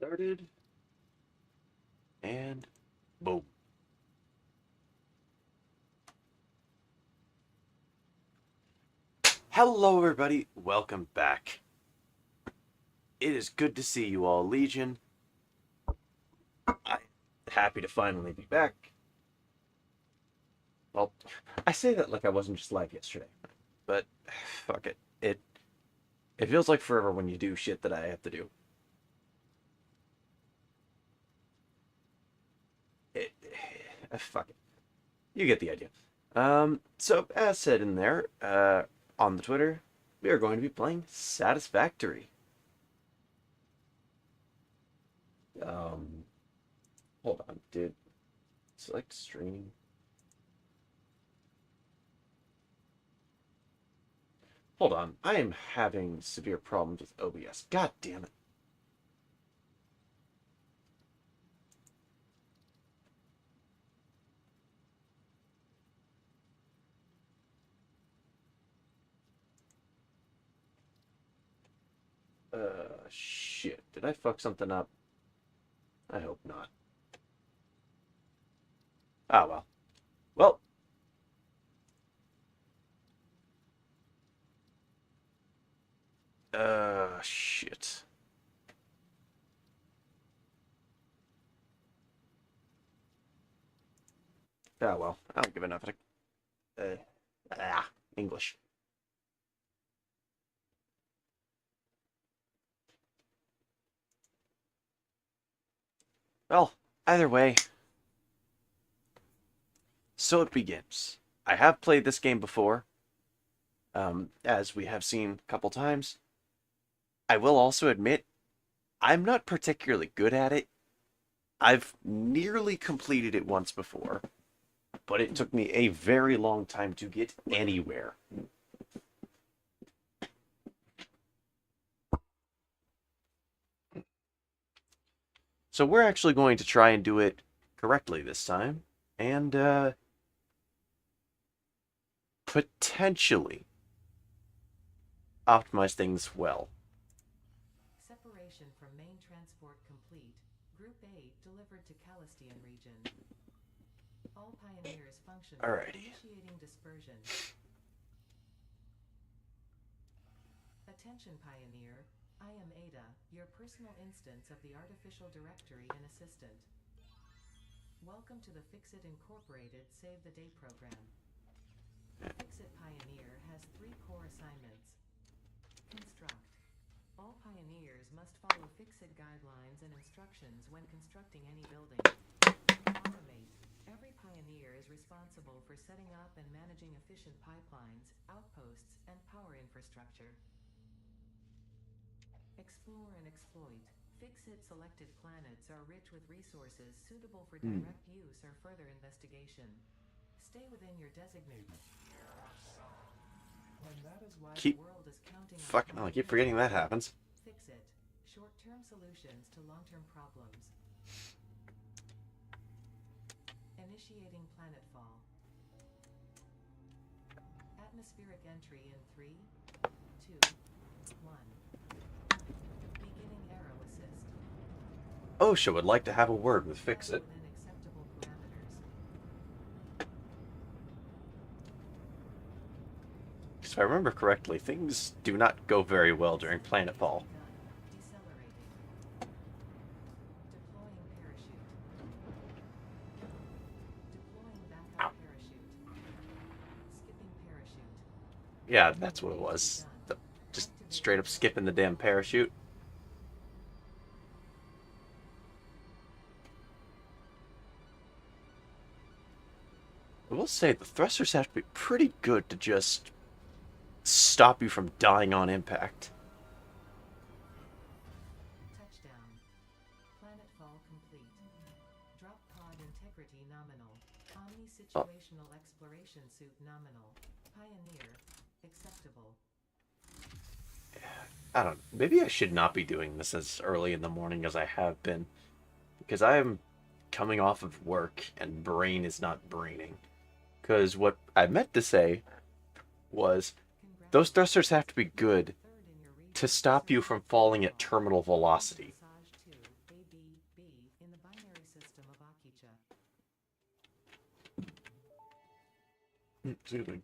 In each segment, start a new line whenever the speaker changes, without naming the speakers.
Started. And boom. Hello, everybody. Welcome back. It is good to see you all, Legion. I'm happy to finally be back. Well, I say that like I wasn't just live yesterday, but fuck it. It feels like forever when you do shit that I have to do. It, Fuck it. You get the idea. So as said in there, on the Twitter, we are going to be playing Satisfactory. Um, Hold on, dude. Select stream. Hold on, I am having severe problems with OBS. God damn it. Shit. Did I fuck something up? I hope not. Ah, well. Well. Shit. Ah, well. I don't give enough. English. Well, either way. So it begins. I have played this game before, as we have seen a couple times. I will also admit, I'm not particularly good at it. I've nearly completed it once before, but it took me a very long time to get anywhere. So we're actually going to try and do it correctly this time, and potentially optimize things well.
Separation from main transport complete. Group A delivered to Calistian region. All pioneers functional.
Alrighty.
Initiating dispersion. Attention pioneer. I am Ada, your personal instance of the artificial directory and assistant. Welcome to the Fixit Incorporated Save the Day program. Fixit Pioneer has 3 core assignments. Construct. All pioneers must follow Fixit guidelines and instructions when constructing any building. Automate. Every pioneer is responsible for setting up and managing efficient pipelines, outposts, and power infrastructure. Explore and exploit. Fixit selected planets are rich with resources suitable for direct use or further investigation. Stay within your designated. And that is why the world is counting on
Fucking hell, I keep forgetting that happens.
Fixit. Short-term solutions to long-term problems. Initiating planetfall. Atmospheric entry in 3, 2, 1. Beginning aero assist.
OSHA would like to have a word with Fixit.
Within acceptable parameters.
If I remember correctly, things do not go very well during planetfall.
Decelerating. Deploying parachute. Deploying backup parachute. Skipping parachute.
Yeah, that's what it was. Just straight up skipping the damn parachute. I will say, the thrusters have to be pretty good to just stop you from dying on impact.
Touchdown. Planetfall complete. Drop pod integrity nominal. Omni situational exploration suit nominal. Pioneer. Acceptable.
I don't know. Maybe I should not be doing this as early in the morning as I have been. Because I am coming off of work and brain is not braining. Because what I meant to say was those thrusters have to be good to stop you from falling at terminal velocity. Excuse me.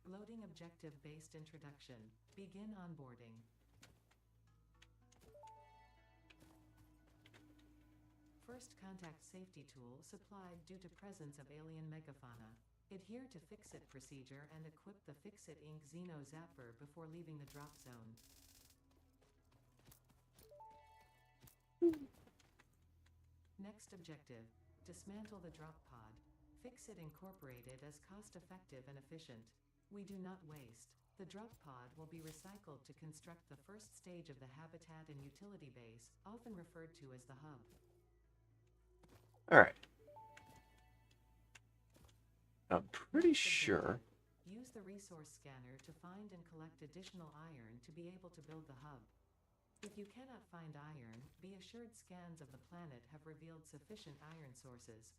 Loading objective-based introduction. Begin onboarding. First contact safety tool supplied due to presence of alien megafauna. Adhere to Fix-It procedure and equip the Fix-It Inc. Xeno Zapper before leaving the drop zone. Next objective. Dismantle the drop pod. Fix-It Incorporated as cost-effective and efficient. We do not waste. The drop pod will be recycled to construct the first stage of the habitat and utility base, often referred to as the hub.
Alright. I'm pretty sure.
Use the resource scanner to find and collect additional iron to be able to build the hub. If you cannot find iron, be assured scans of the planet have revealed sufficient iron sources.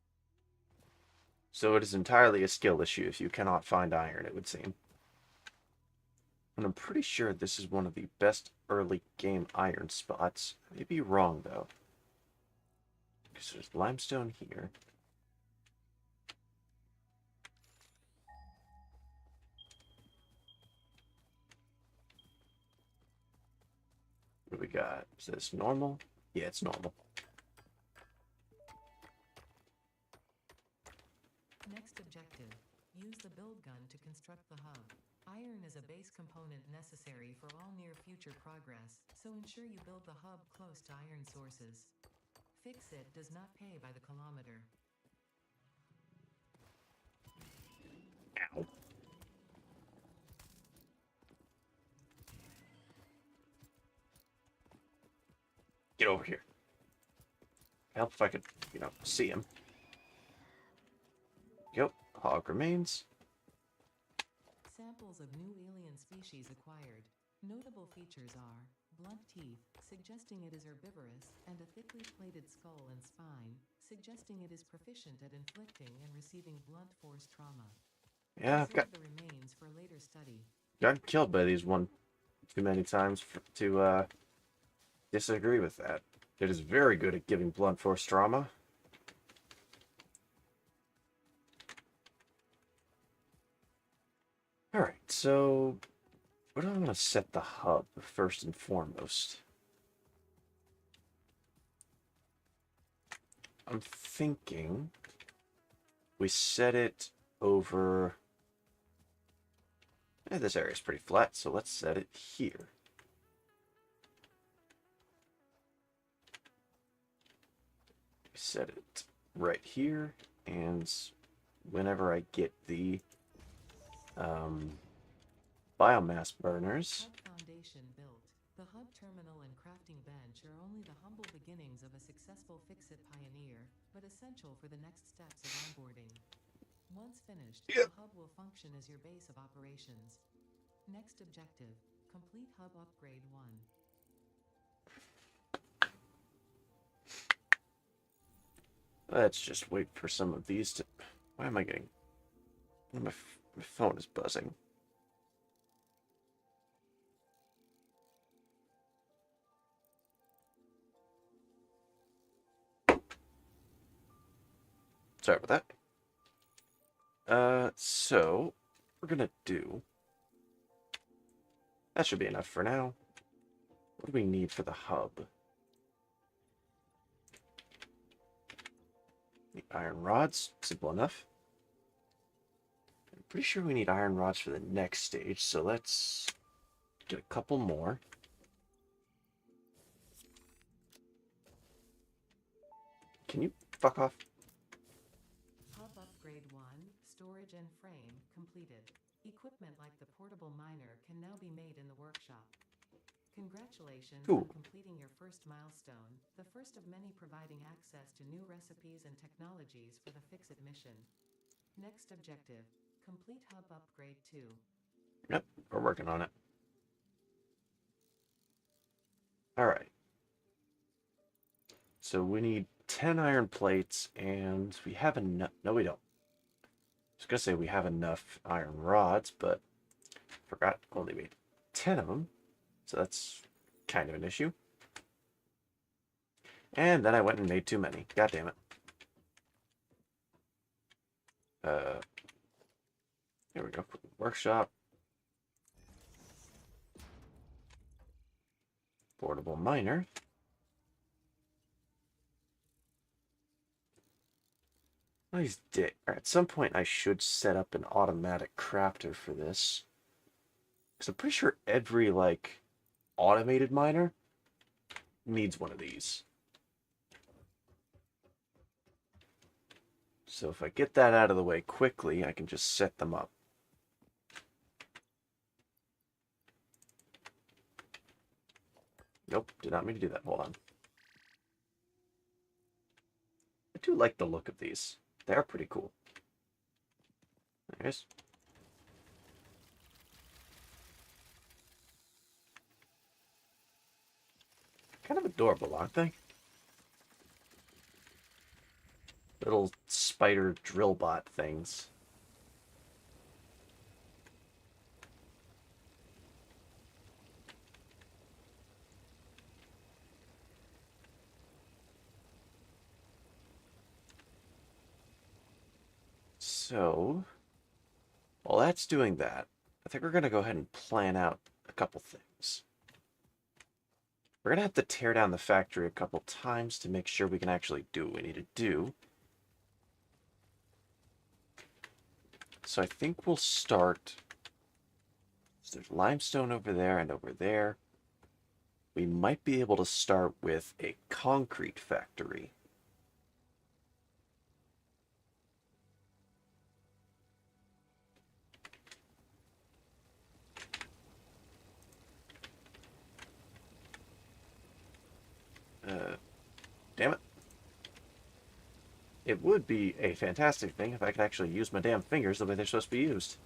So it is entirely a skill issue if you cannot find iron, it would seem. And I'm pretty sure this is one of the best early game iron spots. I may be wrong, though. Because there's limestone here. What do we got? Is this normal? Yeah, it's normal.
Next objective. Use the build gun to construct the hub. Iron is a base component necessary for all near future progress, so ensure you build the hub close to iron sources. Fix-It does not pay by the kilometer.
Ow. Get over here. Help if I could, see him. Yep, hog remains.
Samples of new alien species acquired. Notable features are blunt teeth, suggesting it is herbivorous, and a thickly plated skull and spine, suggesting it is proficient at inflicting and receiving blunt force trauma.
Yeah, I've got
the remains for later study.
gotten killed by these one too many times to disagree with that. It is very good at giving blunt force trauma. Alright, so where do I want to set the hub first and foremost? I'm thinking we set it over... this area is pretty flat, so let's set it here. Set it right here, and whenever I get the biomass burners.
Hub foundation built. The hub terminal and crafting bench are only the humble beginnings of a successful Fix-It pioneer, but essential for the next steps of onboarding. Once finished, the hub will function as your base of operations. Next objective, complete hub upgrade 1.
Let's just wait for some of these to... Why am I getting... My phone is buzzing. Sorry about that. So, we're gonna do... That should be enough for now. What do we need for the hub? The iron rods, simple enough. I'm pretty sure we need iron rods for the next stage, so let's get a couple more. Can you fuck off?
Hub upgrade 1, storage and frame, completed. Equipment like the portable miner can now be made in the workshop. Congratulations on completing your first milestone, the first of many providing access to new recipes and technologies for the Fix-It mission. Next objective, complete hub upgrade 2.
Yep, we're working on it. Alright. So we need 10 iron plates, and we have enough... No, we don't. I was going to say we have enough iron rods, but forgot only made 10 of them. So that's kind of an issue. And then I went and made too many. God damn it. There we go. Workshop. Portable miner. Nice dick. At some point, I should set up an automatic crafter for this. Because I'm pretty sure every, like, automated miner needs one of these. So if I get that out of the way quickly, I can just set them up. Nope, did not mean to do that. Hold on. I do like the look of these. They are pretty cool. There's. Kind of adorable, aren't they? Little spider drill bot things. So, while that's doing that, I think we're going to go ahead and plan out a couple things. We're going to have to tear down the factory a couple times to make sure we can actually do what we need to do. So I think we'll start. So there's limestone over there and over there. We might be able to start with a concrete factory. Damn it. It would be a fantastic thing if I could actually use my damn fingers the way they're supposed to be used.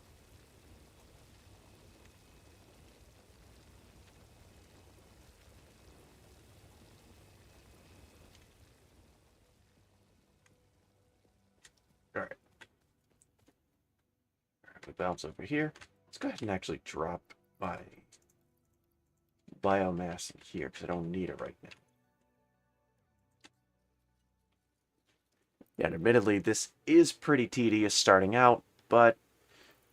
Alright. We bounce over here. Let's go ahead and actually drop my biomass in here because I don't need it right now. Yeah, and admittedly, this is pretty tedious starting out, but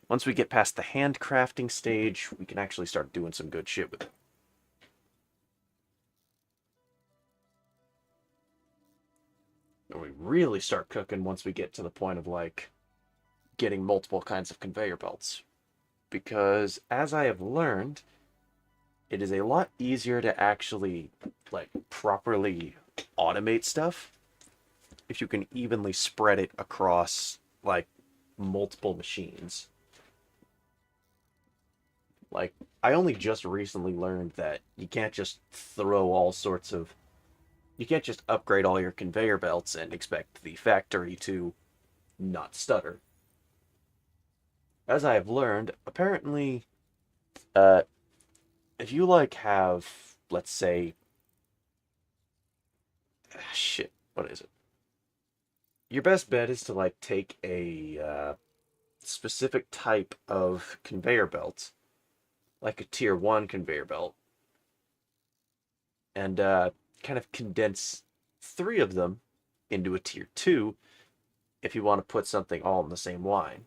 once we get past the handcrafting stage, we can actually start doing some good shit with it. And we really start cooking once we get to the point of, like, getting multiple kinds of conveyor belts. Because, as I have learned, it is a lot easier to actually, like, properly automate stuff if you can evenly spread it across, like, multiple machines. Like, I only just recently learned that you can't just throw all sorts of. You can't just upgrade all your conveyor belts and expect the factory to not stutter. As I have learned, apparently, uh, if you, like, have, let's say. Shit, what is it? Your best bet is to, like, take a specific type of conveyor belt, like a tier 1 conveyor belt, and kind of condense 3 of them into a tier 2 if you want to put something all in the same line.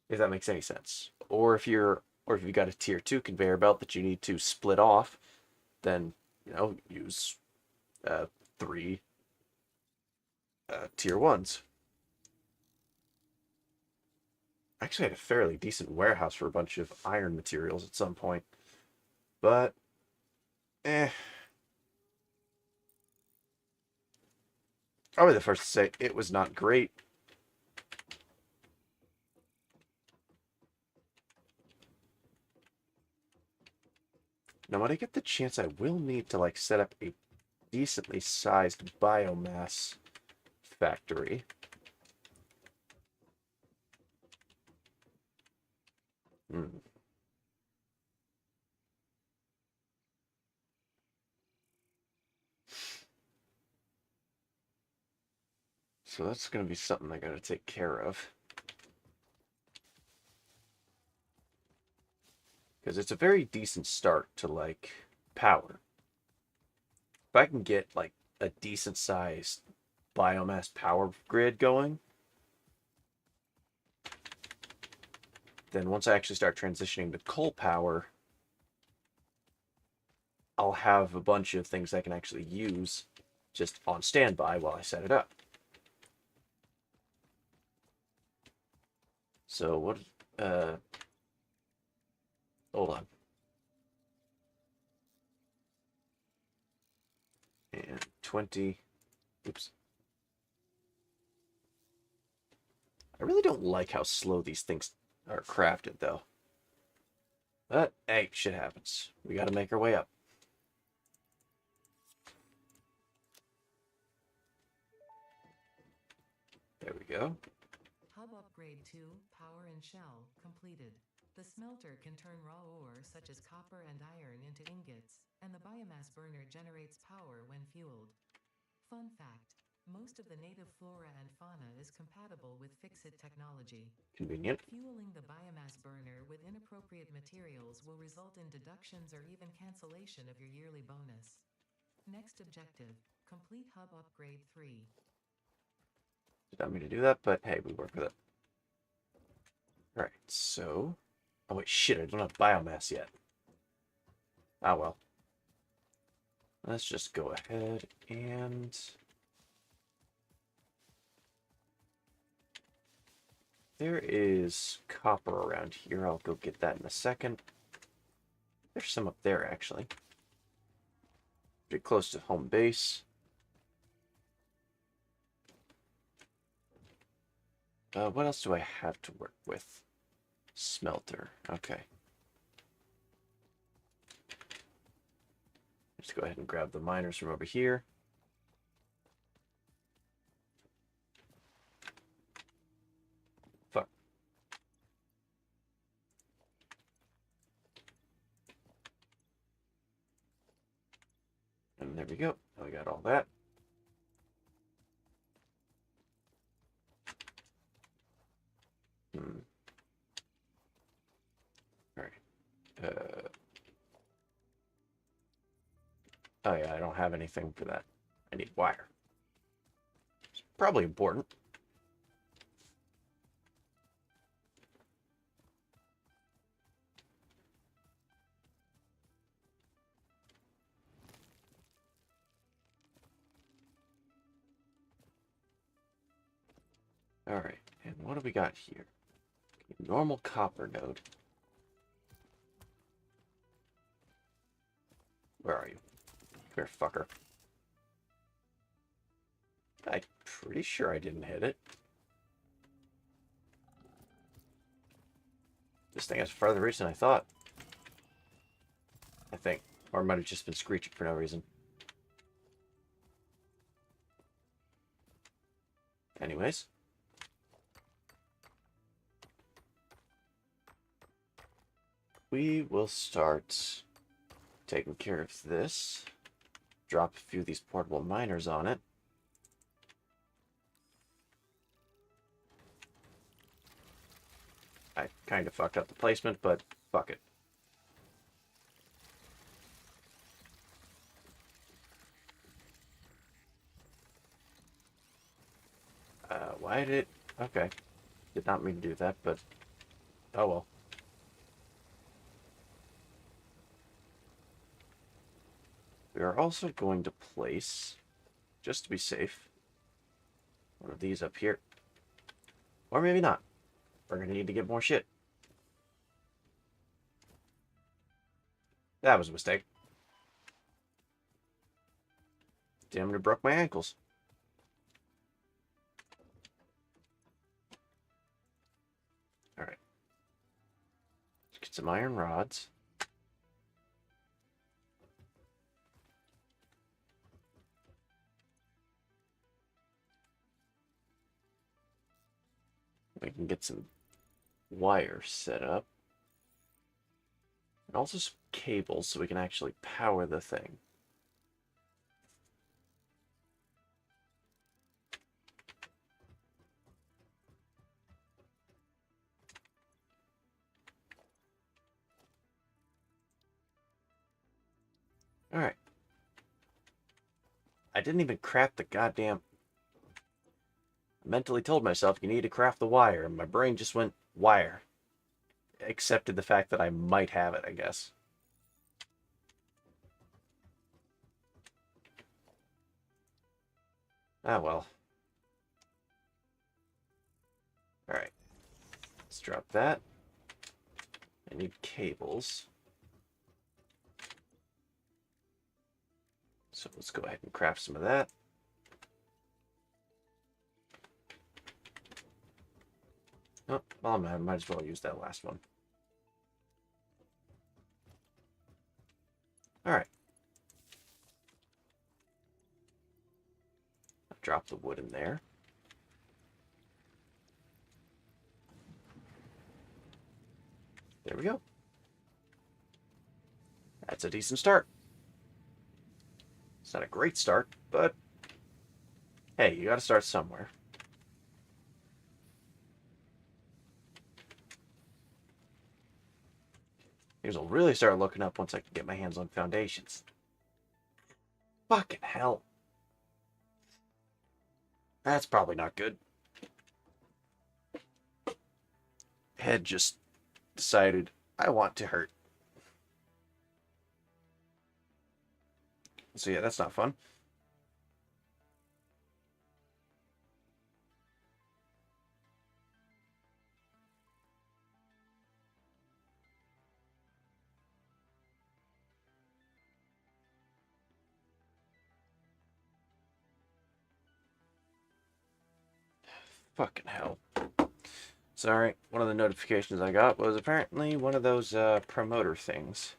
If that makes any sense. Or if you've got a tier 2 conveyor belt that you need to split off, then, use 3 tier 1s. I actually had a fairly decent warehouse for a bunch of iron materials at some point. But, eh. I'll be the first to say it was not great. Now, when I get the chance, I will need to, like, set up a decently sized biomass factory. Hmm. So that's going to be something I got to take care of. Because it's a very decent start to, like, power. If I can get, like, a decent sized biomass power grid going, then once I actually start transitioning to coal power, I'll have a bunch of things I can actually use just on standby while I set it up. So what, hold on. And 20, oops. I really don't like how slow these things are crafted, though. But, hey, shit happens. We gotta make our way up. There we go.
Hub Upgrade 2, Power and Shell, completed. The smelter can turn raw ore such as copper and iron into ingots, and the biomass burner generates power when fueled. Fun fact: most of the native flora and fauna is compatible with Fixit technology.
Convenient.
Fueling the biomass burner with inappropriate materials will result in deductions or even cancellation of your yearly bonus. Next objective: complete Hub Upgrade 3.
Did not mean to do that, but hey, we work with it. Alright, so... Oh wait, shit, I don't have biomass yet. Ah well. Let's just go ahead and... There is copper around here. I'll go get that in a second. There's some up there, actually. Pretty close to home base. What else do I have to work with? Smelter. Okay. Let's go ahead and grab the miners from over here. Fuck. And there we go. Now we got all that. Alright. Oh yeah, I don't have anything for that. I need wire. It's probably important. Alright, and what do we got here? Normal copper node. Where are you? Come here, fucker. I'm pretty sure I didn't hit it. This thing has farther reach than I thought. I think. Or it might have just been screeching for no reason. Anyways. We will start taking care of this. Drop a few of these portable miners on it. I kind of fucked up the placement, but fuck it. Why did it... Okay. Did not mean to do that, but... Oh well. We are also going to place, just to be safe, one of these up here. Or maybe not. We're going to need to get more shit. That was a mistake. Damn, it broke my ankles. Alright. Let's get some iron rods. We can get some wire set up. And also some cables so we can actually power the thing. Alright. I didn't even craft the goddamn... I mentally told myself you need to craft the wire, and my brain just went, wire. accepted the fact that I might have it, I guess. Ah, well. Alright. Let's drop that. I need cables. So let's go ahead and craft some of that. Oh, well, I might as well use that last one. Alright. Drop the wood in there. There we go. That's a decent start. It's not a great start, but hey, you gotta start somewhere. Things will really start looking up once I can get my hands on foundations. Fucking hell. That's probably not good. Head just decided I want to hurt. So yeah, that's not fun. Fucking hell. Sorry, one of the notifications I got was apparently one of those promoter things.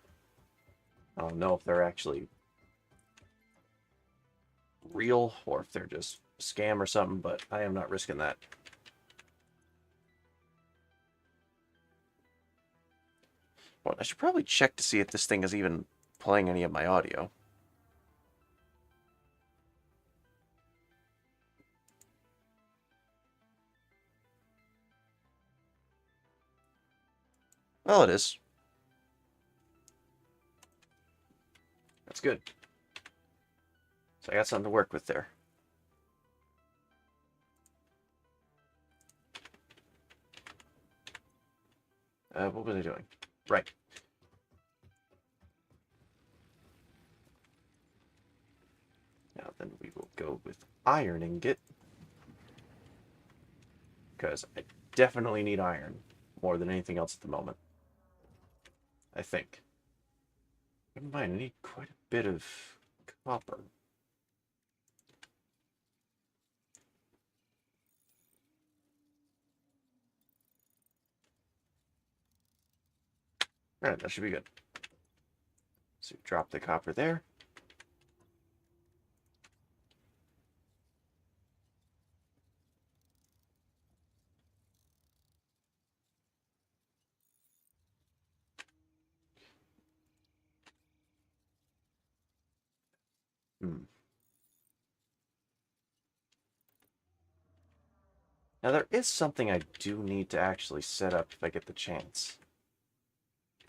I don't know if they're actually real or if they're just a scam or something, but I am not risking that. Well, I should probably check to see if this thing is even playing any of my audio. Well, it is. That's good. So I got something to work with there. What was I doing? Right. Now then we will go with iron ingot. Because I definitely need iron more than anything else at the moment. I think. Never mind, I need quite a bit of copper. Alright, that should be good. So drop the copper there. Hmm. Now there is something I do need to actually set up if I get the chance.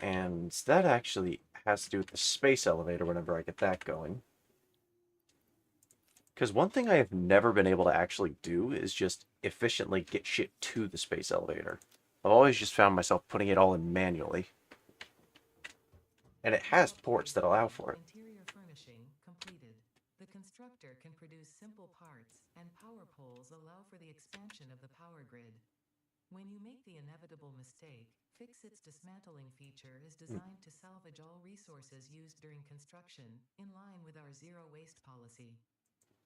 And that actually has to do with the space elevator whenever I get that going. Because one thing I have never been able to actually do is just efficiently get shit to the space elevator. I've always just found myself putting it all in manually. And it has ports that allow for it.
Interior furnishing completed. The constructor can produce simple parts, and power poles allow for the expansion of the power grid. When you make the inevitable mistake, Fix-It's dismantling feature is designed to salvage all resources used during construction, in line with our zero waste policy.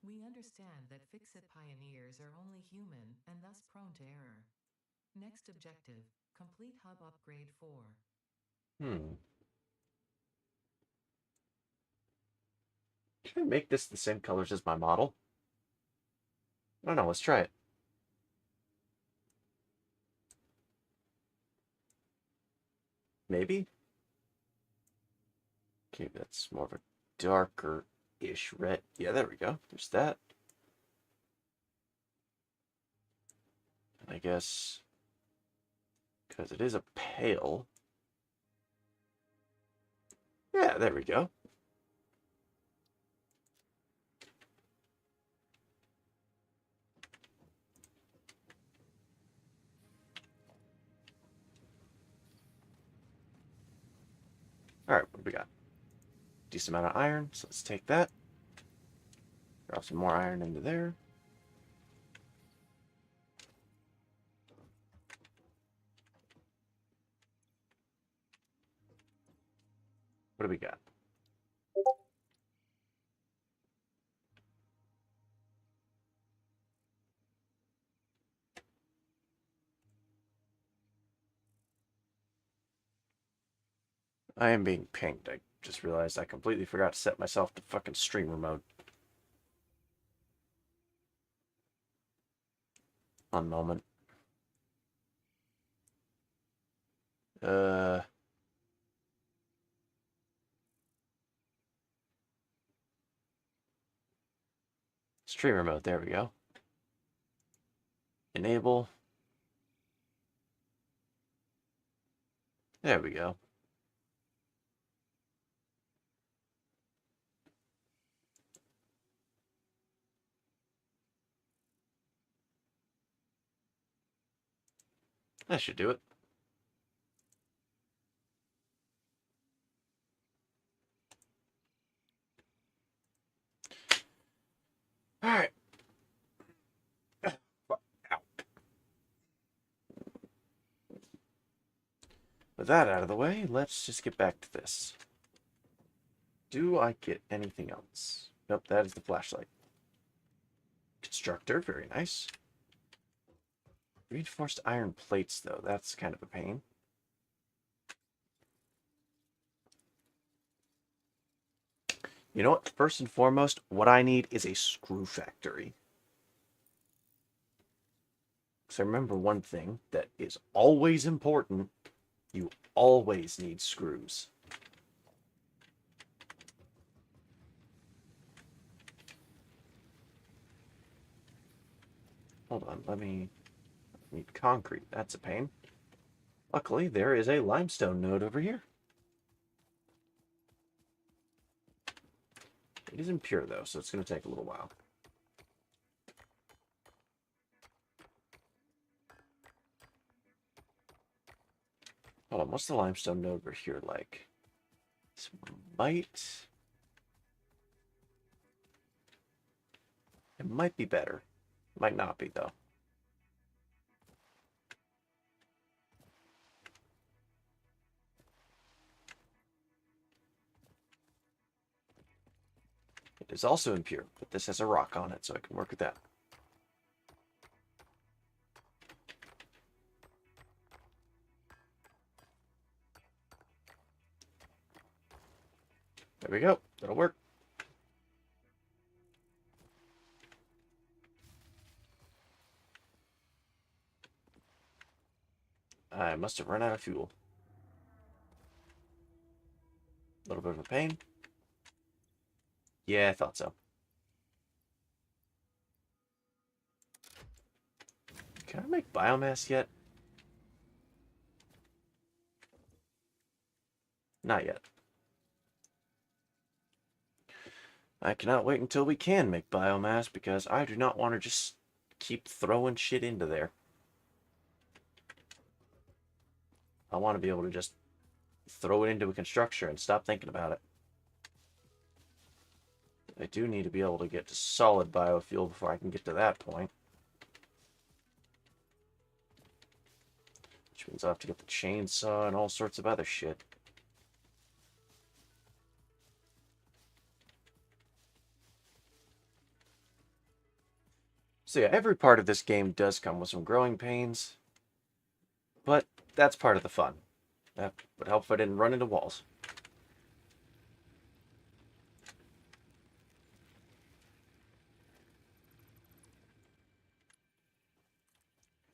We understand that Fix-It pioneers are only human and thus prone to error. Next objective, complete hub upgrade 4.
Hmm. Can I make this the same colors as my model? I don't know, let's try it. Maybe? Okay, that's more of a darker-ish red. Yeah, there we go. There's that. And I guess, because it is a pale. Yeah, there we go. We got a decent amount of iron, so let's take that. Drop some more iron into there. What do we got? I am being pinged. I just realized I completely forgot to set myself to fucking streamer mode. One moment. Uh... Streamer mode, there we go. Enable. There we go. That should do it. Alright. With that out of the way, let's just get back to this. Do I get anything else? Nope, that is the flashlight. Constructor, very nice. Reinforced iron plates, though. That's kind of a pain. You know what? First and foremost, what I need is a screw factory. So remember one thing that is always important. You always need screws. Hold on, I need concrete. That's a pain. Luckily, there is a limestone node over here. It is impure, though, so it's going to take a little while. Hold on, what's the limestone node over here like? This might... It might be better. Might not be, though. It is also impure, but this has a rock on it, so I can work with that. There we go. That'll work. I must have run out of fuel. A little bit of a pain. Yeah, I thought so. Can I make biomass yet? Not yet. I cannot wait until we can make biomass because I do not want to just keep throwing shit into there. I want to be able to just throw it into a constructor and stop thinking about it. I do need to be able to get to solid biofuel before I can get to that point. Which means I'll have to get the chainsaw and all sorts of other shit. So yeah, every part of this game does come with some growing pains, but that's part of the fun. That would help if I didn't run into walls.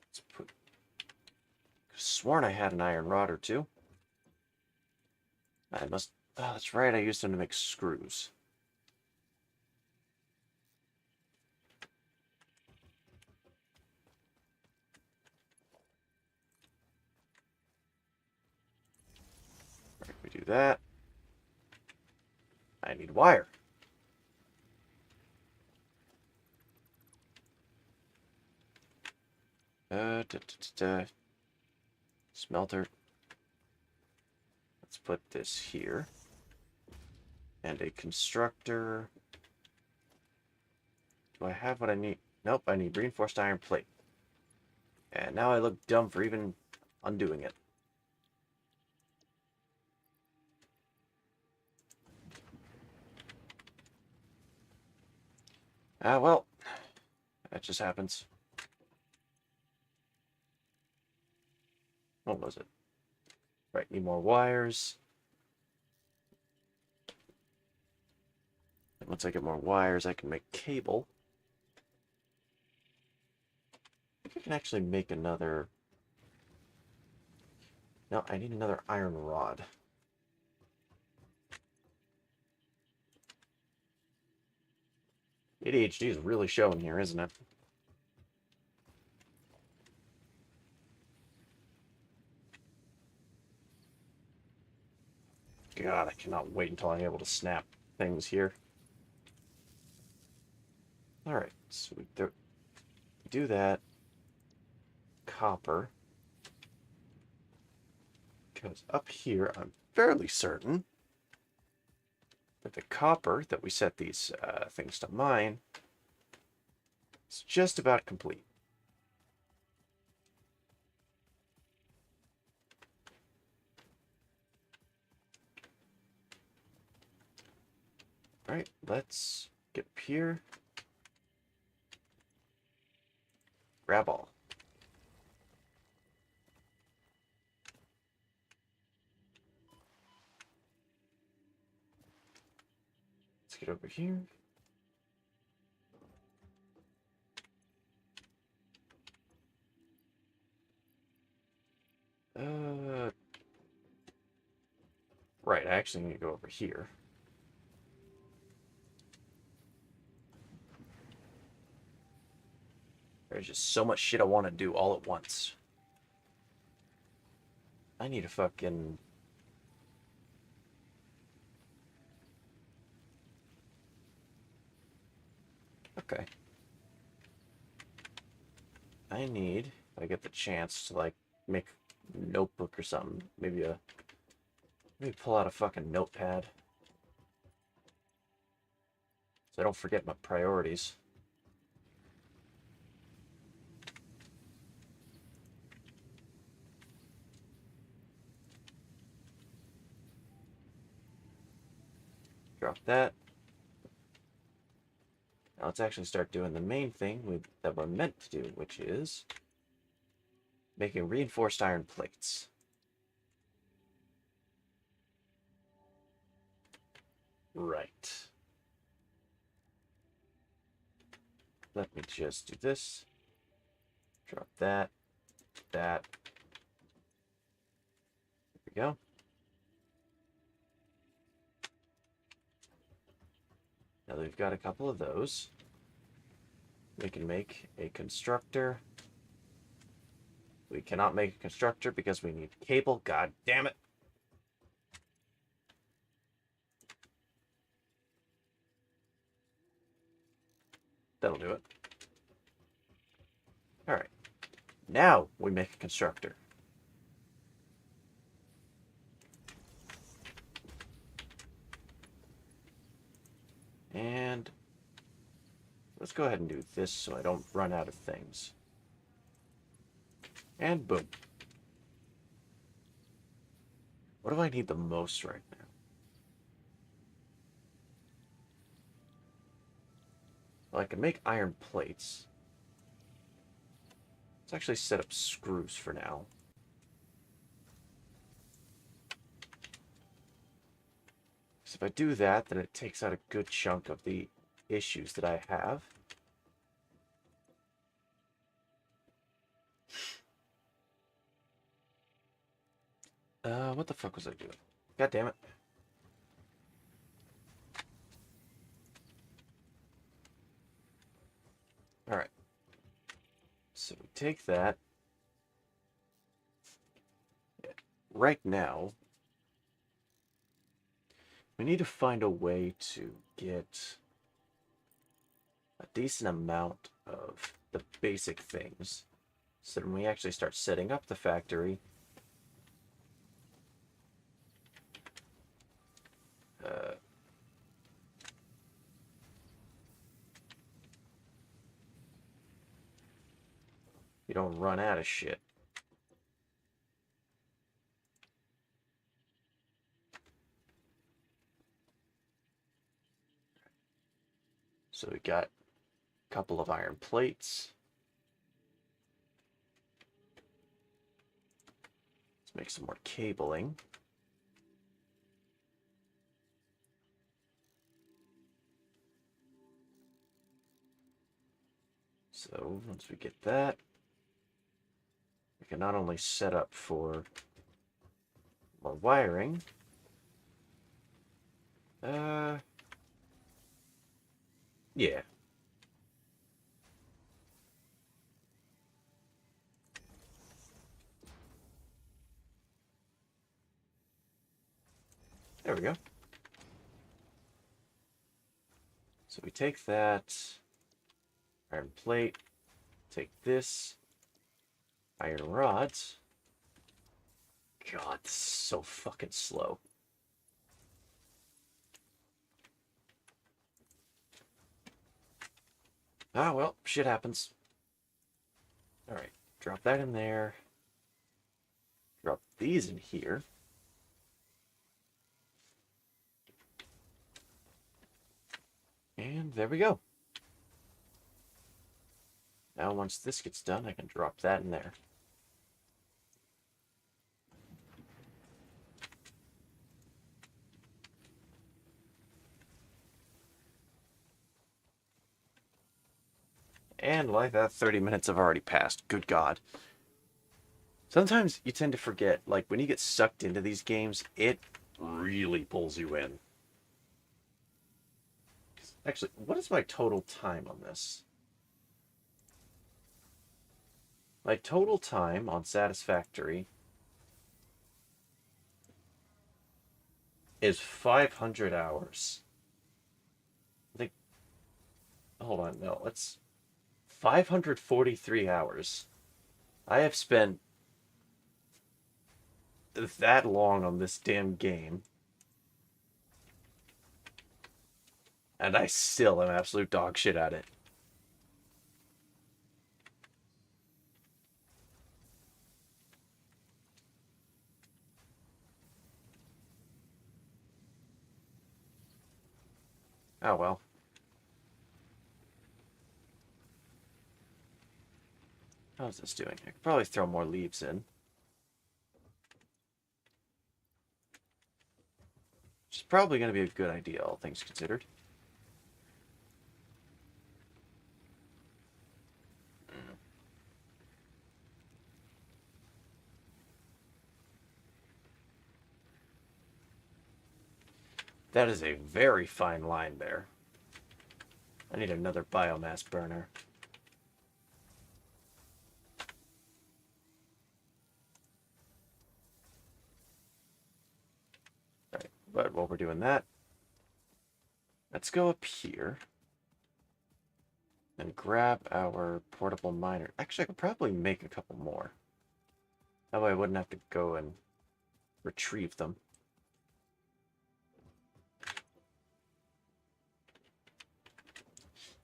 Let's put... I've sworn I had an iron rod or two. I must... Oh, that's right, I used them to make screws. Right, we do that. I need wire. Smelter. Let's put this here. And a constructor. Do I have what I need? Nope, I need reinforced iron plate. And now I look dumb for even undoing it. Ah, well, that just happens. What was it? Right, need more wires. And once I get more wires, I can make cable. I think I can actually make another... No, I need another iron rod. ADHD is really showing here, isn't it? God, I cannot wait until I'm able to snap things here. Alright, so we do that. Copper goes up here. I'm fairly certain that the copper that we set these things to mine is just about complete. Alright, let's get up here. Grab all. Let's get over here. Right, I actually need to go over here. There's just so much shit I want to do all at once. I need a fucking... Okay. I need, if I get the chance to, like, make a notebook or something. Maybe pull out a fucking notepad. So I don't forget my priorities. Drop that. Now let's actually start doing the main thing that we're meant to do, which is making reinforced iron plates. Right. Let me just do this. Drop that. That. There we go. Now that we've got a couple of those, we can make a constructor. We cannot make a constructor because we need cable. God damn it. That'll do it. All right. Now we make a constructor. And let's go ahead and do this so I don't run out of things. And boom. What do I need the most right now? Well, I can make iron plates. Let's actually set up screws for now. Because if I do that, then it takes out a good chunk of the issues that I have. What the fuck was I doing? God damn it. Alright. So we take that. Right now, we need to find a way to get a decent amount of the basic things. So when we actually start setting up the factory, you don't run out of shit. So we got a couple of iron plates. Let's make some more cabling. So once we get that, we can not only set up for more wiring, yeah. There we go. So we take that iron plate, take this, iron rods. God, this is so fucking slow. Ah, well, shit happens. Alright, drop that in there. Drop these in here. And there we go. Now once this gets done, I can drop that in there. And like that, 30 minutes have already passed. Good God. Sometimes you tend to forget, like, when you get sucked into these games, it really pulls you in. Actually, what is my total time on this? My total time on Satisfactory is 500 hours. I think, hold on, no, let's, 543 hours. I have spent that long on this damn game. And I still am absolute dog shit at it. Oh well. How's this doing? I could probably throw more leaves in. Which is probably going to be a good idea, all things considered. That is a very fine line there. I need another biomass burner. Alright, but while we're doing that, let's go up here and grab our portable miner. Actually, I could probably make a couple more. That way I wouldn't have to go and retrieve them.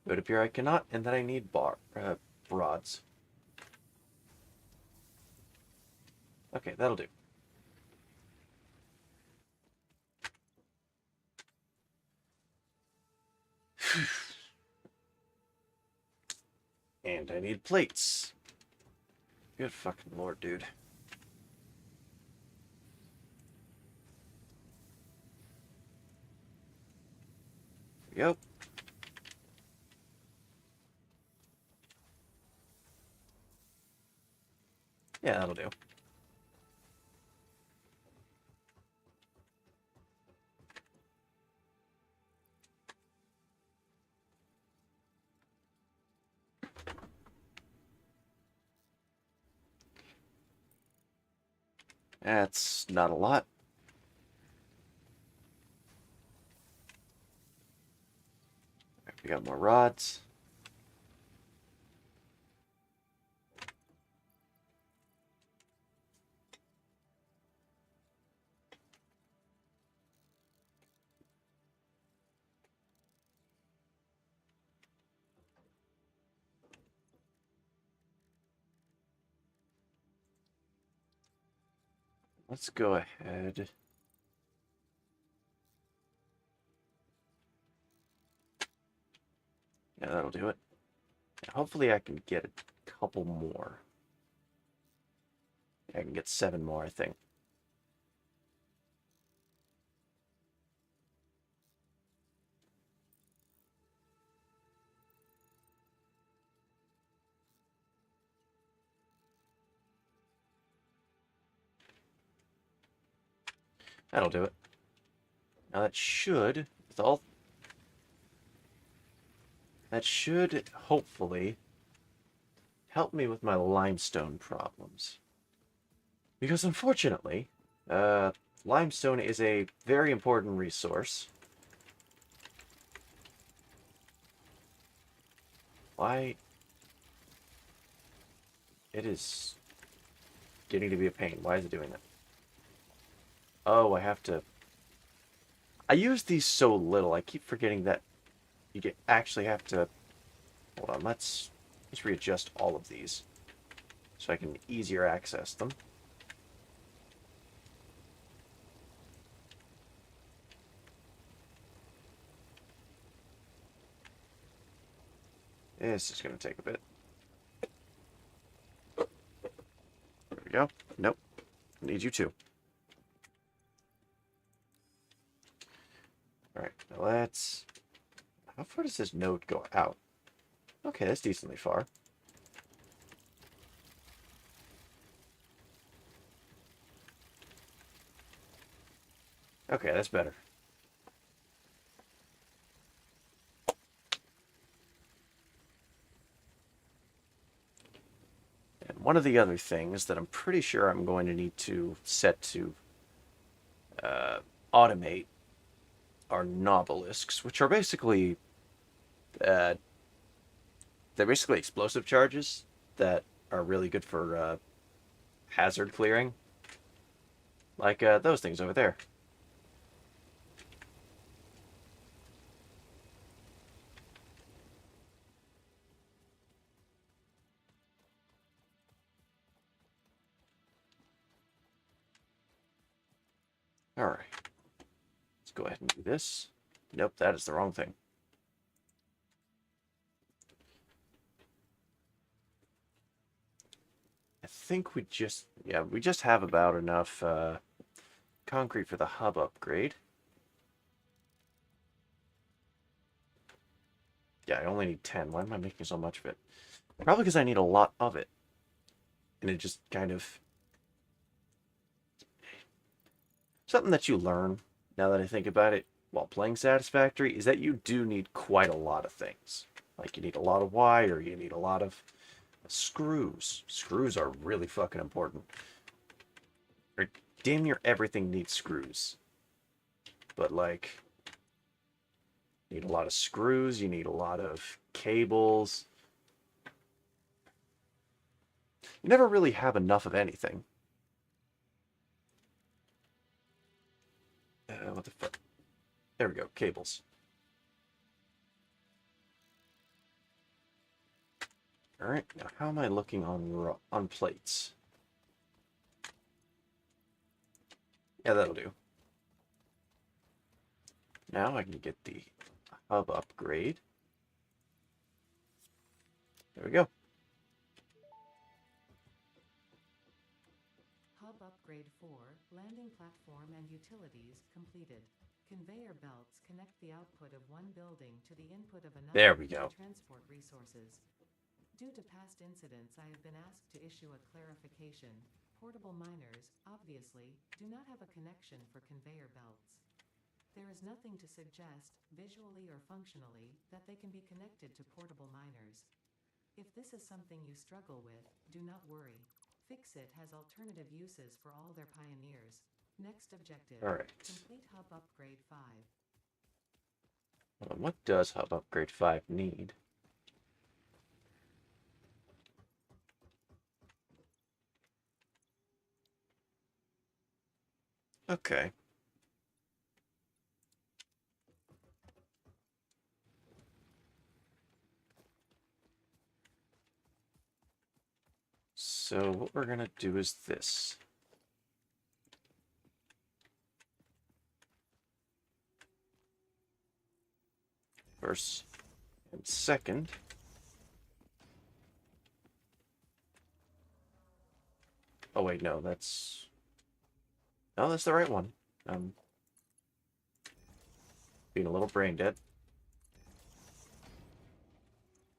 It would appear I cannot, and that I need rods. Okay, that'll do. And I need plates. Good fucking lord, dude. There we go. Yeah, that'll do. That's not a lot. We got more rods. let's go ahead. Yeah, that'll do it. Hopefully I can get a couple more. I can get 7 more, I think. That'll do it. Now that should, with all... That should, hopefully, help me with my limestone problems. Because unfortunately, limestone is a very important resource. Why? It is getting to be a pain. Why is it doing that? Oh, I have to... I use these so little. I keep forgetting that actually have to... Hold on, let's readjust all of these so I can easier access them. This is going to take a bit. There we go. Nope. Need you too. Alright, now let's... How far does this node go out? Okay, that's decently far. Okay, that's better. And one of the other things that I'm pretty sure I'm going to need to set to automate are nobelisks, which are basically they're basically explosive charges that are really good for hazard clearing, like those things over there. All right, let's go ahead and do this. Nope, that is the wrong thing. I think we just have about enough concrete for the hub upgrade. Yeah, I only need 10. Why am I making so much of it? Probably because I need a lot of it. And it just kind of... Something that you learn, now that I think about it, while playing Satisfactory, is that you do need quite a lot of things. Like, you need a lot of wire, you need a lot of screws. Screws are really fucking important. Or damn near everything needs screws. But, like... You need a lot of screws, you need a lot of cables. You never really have enough of anything. What the fuck? There we go, cables. Alright, now how am I looking on plates? Yeah, that'll do. Now I can get the hub upgrade. There we go.
Hub Upgrade 4, Landing Platform and Utilities, completed. Conveyor belts connect the output of one building to the input of another
There we go.
to transport resources. Due to past incidents, I have been asked to issue a clarification. Portable miners, obviously, do not have a connection for conveyor belts. There is nothing to suggest, visually or functionally, that they can be connected to portable miners. If this is something you struggle with, do not worry. Fixit has alternative uses for all their pioneers. Next objective.
Alright.
Complete Hub Upgrade 5.
What does hub upgrade 5 need? Okay. So what we're gonna do is this. First and second. Oh wait, no, that's the right one. Being a little brain dead.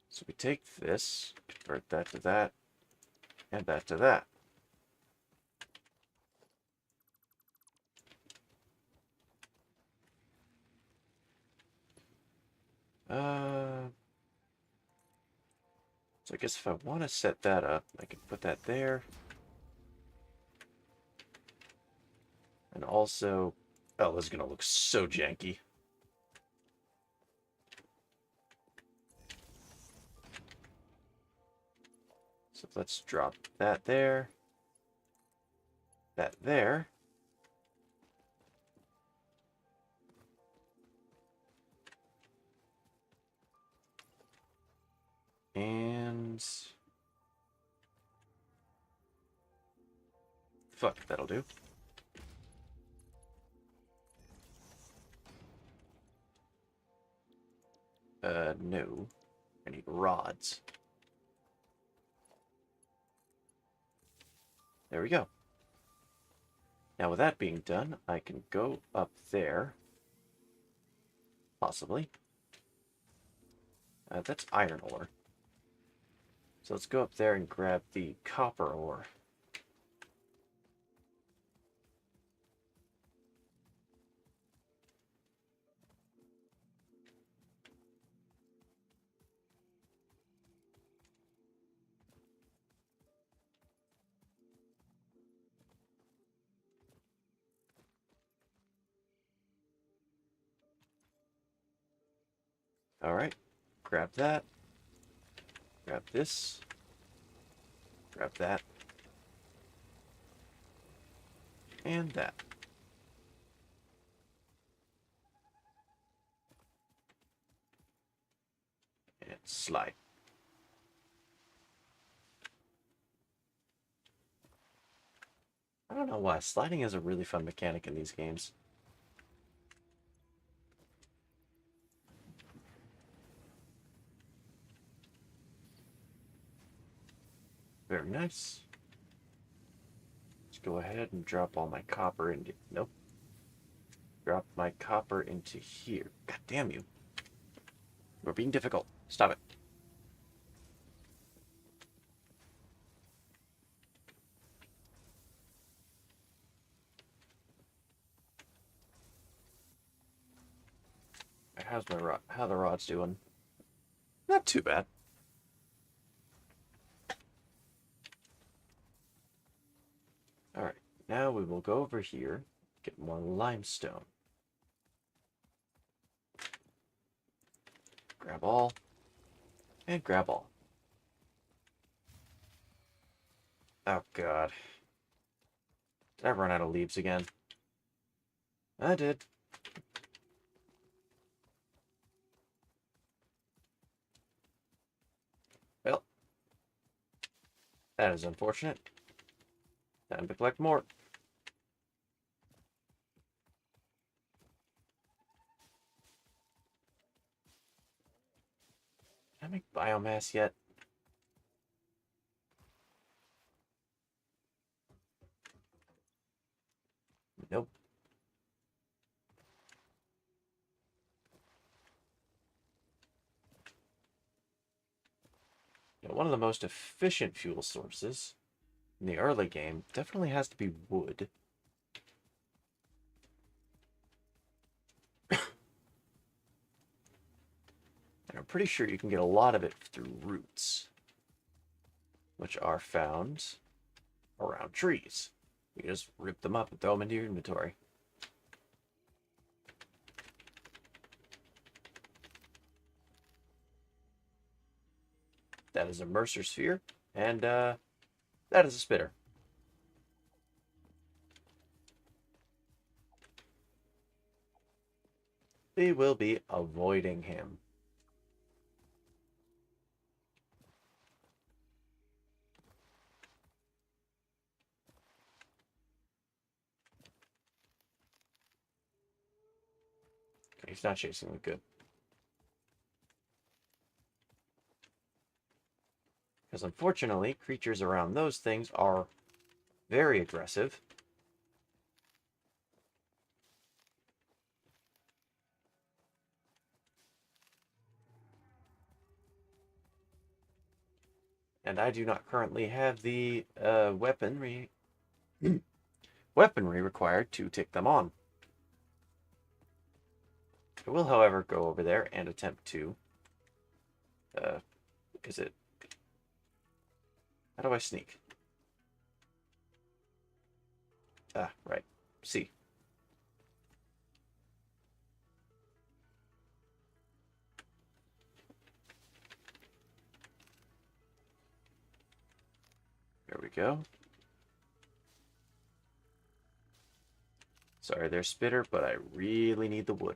So we take this, convert that to that, and that to that. So I guess if I want to set that up, I can put that there. And also, oh, this is going to look so janky. So let's drop that there, that there. And fuck, that'll do. No. I need rods. There we go. Now with that being done, I can go up there. Possibly. That's iron ore. So let's go up there and grab the copper ore. Alright. Grab that. Grab this. Grab that. And that. And slide. I don't know why. Sliding is a really fun mechanic in these games. Very nice. Let's go ahead and drop all my copper into... Nope. Drop my copper into here. God damn you. We're being difficult. Stop it. How's my rod? How the rod's doing? Not too bad. Alright, now we will go over here, get more limestone. Grab all, and grab all. Oh god. Did I run out of leaves again? I did. Well, that is unfortunate. Time to collect more. Can I make biomass yet? Nope. Now, one of the most efficient fuel sources in the early game definitely has to be wood. And I'm pretty sure you can get a lot of it through roots, which are found around trees. You just rip them up and throw them into your inventory. That is a Mercer sphere, and that is a spitter. We will be avoiding him. Okay, he's not chasing me. Good. Because unfortunately, creatures around those things are very aggressive. And I do not currently have the weaponry required to take them on. I will, however, go over there and attempt to. Is it? How do I sneak? Ah, right. C. There we go. Sorry, there's spitter, but I really need the wood.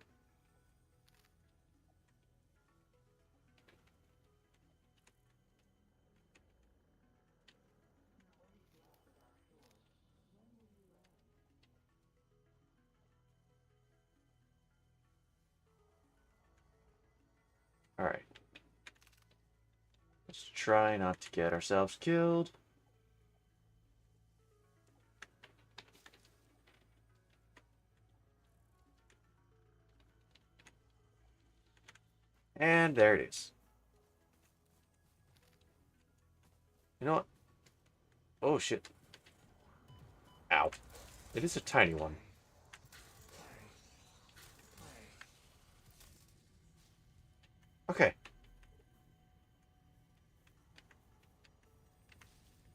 Alright. Let's try not to get ourselves killed. And there it is. You know what? Oh, shit. Ow. It is a tiny one. Okay.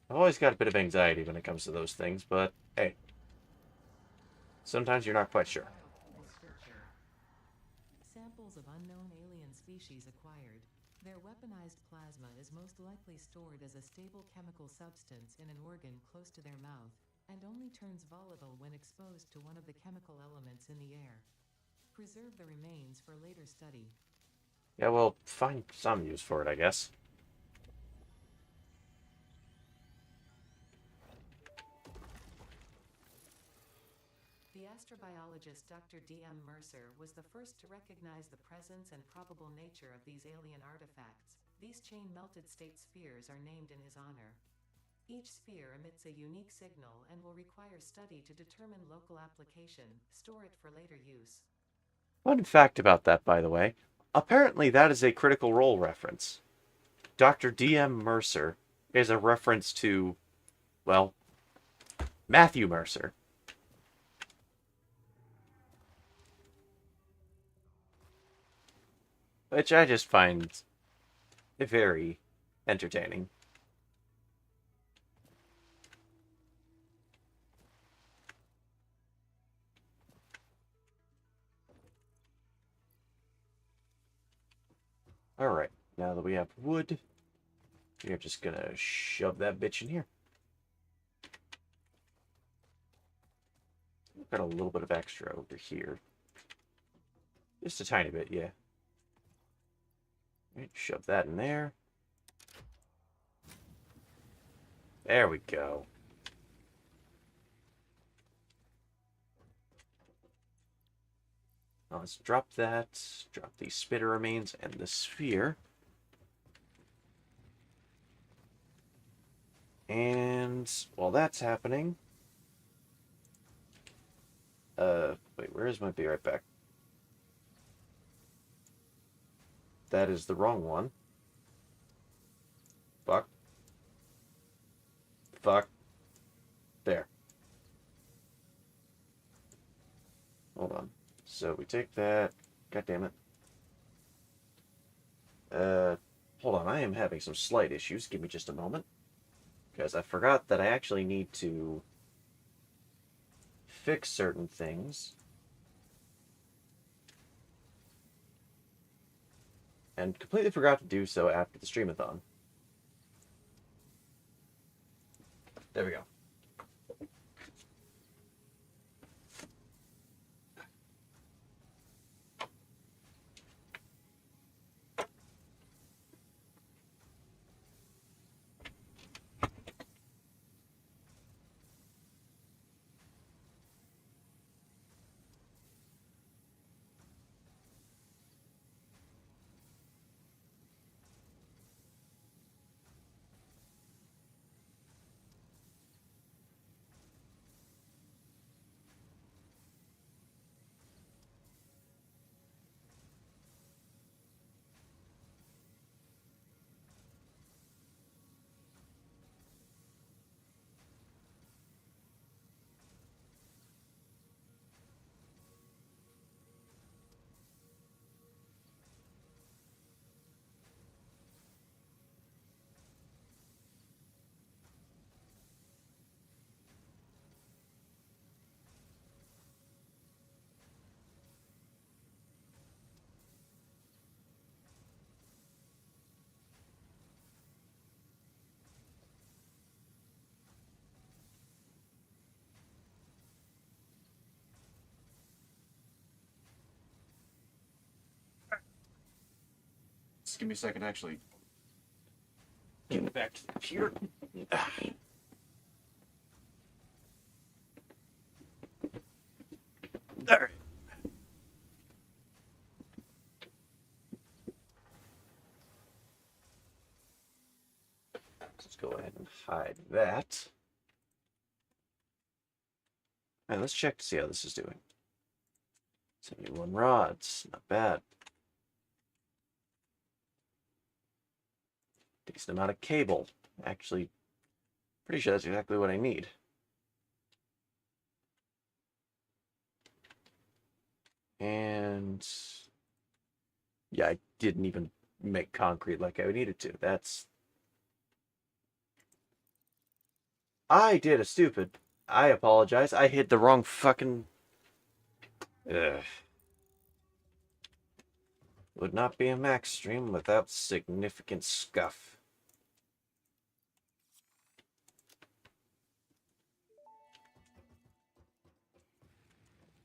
I've always got a bit of anxiety when it comes to those things, but hey. Sometimes you're not quite sure.
Description. Samples of unknown alien species acquired. Their weaponized plasma is most likely stored as a stable chemical substance in an organ close to their mouth, and only turns volatile when exposed to one of the chemical elements in the air. Preserve the remains for later study.
Yeah, well, find some use for it, I guess.
The astrobiologist Dr. D.M. Mercer was the first to recognize the presence and probable nature of these alien artifacts. These chain-melted state spheres are named in his honor. Each sphere emits a unique signal and will require study to determine local application. Store it for later use.
Fun fact about that, by the way. Apparently, that is a Critical Role reference. Dr. D.M. Mercer is a reference to, well, Matthew Mercer. Which I just find very entertaining. Alright, now that we have wood, we are just gonna shove that bitch in here. Got a little bit of extra over here. Just a tiny bit, yeah. Right, shove that in there. There we go. Now let's drop that. Drop the spitter remains and the sphere. And while that's happening, wait, where is my be right back? That is the wrong one. Fuck. Fuck. There. Hold on. So we take that. God damn it. Hold on. I am having some slight issues. Give me just a moment. Because I forgot that I actually need to fix certain things. And completely forgot to do so after the streamathon. There we go. give me a second to actually get back to the computer. There. Let's go ahead and hide that. And let's check to see how this is doing. 71 rods, not bad. Decent amount of cable. Actually, pretty sure that's exactly what I need. And yeah, I didn't even make concrete like I needed to. I did a stupid. I apologize. I hit the wrong fucking. Ugh. Would not be a max stream without significant scuff.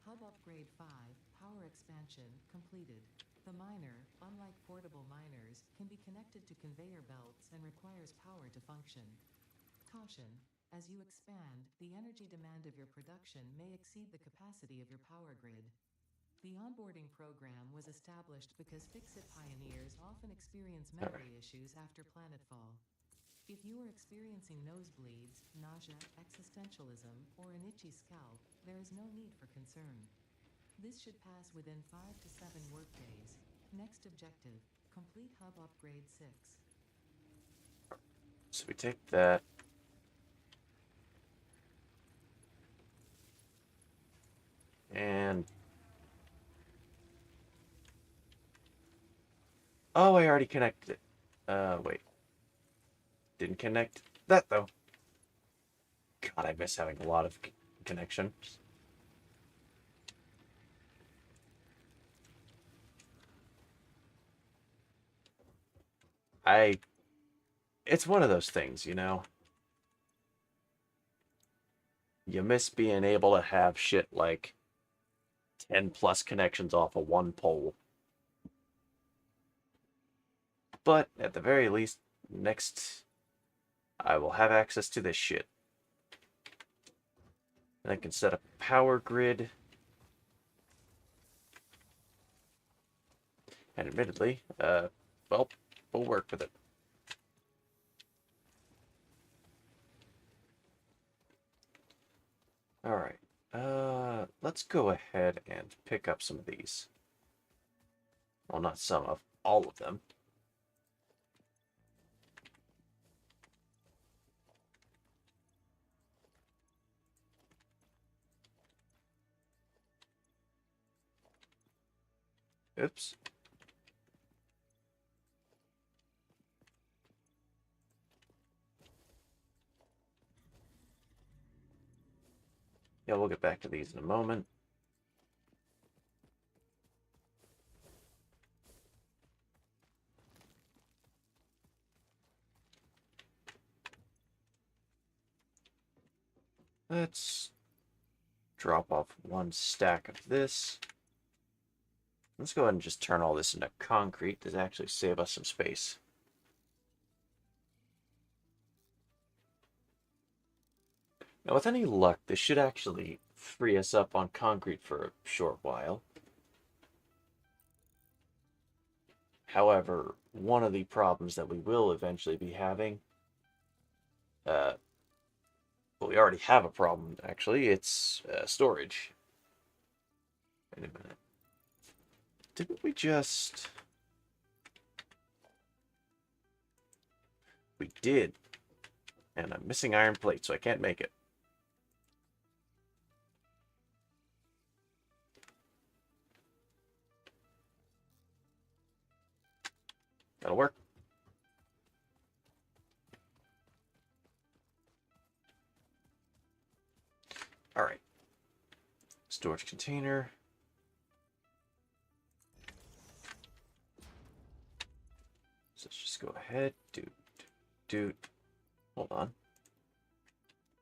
Hub Upgrade 5, Power Expansion, completed. The miner, unlike portable miners, can be connected to conveyor belts and requires power to function. Caution: as you expand, the energy demand of your production may exceed the capacity of your power grid. The onboarding program was established because Fix-It pioneers often experience memory issues after planetfall. If you are experiencing nosebleeds, nausea, existentialism, or an itchy scalp, there is no need for concern. This should pass within 5 to 7 workdays. Next objective: complete Hub Upgrade 6.
So we take that. And oh, I already connected it. Wait. Didn't connect that though. God, I miss having a lot of connections. It's one of those things, you know. You miss being able to have shit like 10 plus connections off of one pole. But at the very least, next I will have access to this shit. And I can set up a power grid. And admittedly, well, we'll work with it. Alright, let's go ahead and pick up some of these. Well, not some of, all of them. Oops. Yeah, we'll get back to these in a moment. Let's drop off one stack of this. Let's go ahead and just turn all this into concrete to actually save us some space. Now, with any luck, this should actually free us up on concrete for a short while. However, one of the problems that we will eventually be having, well, we already have a problem, actually. It's storage. Wait a minute. Didn't we just... We did. And I'm missing iron plate, so I can't make it. That'll work. All right. Storage container. So let's just go ahead. Hold on.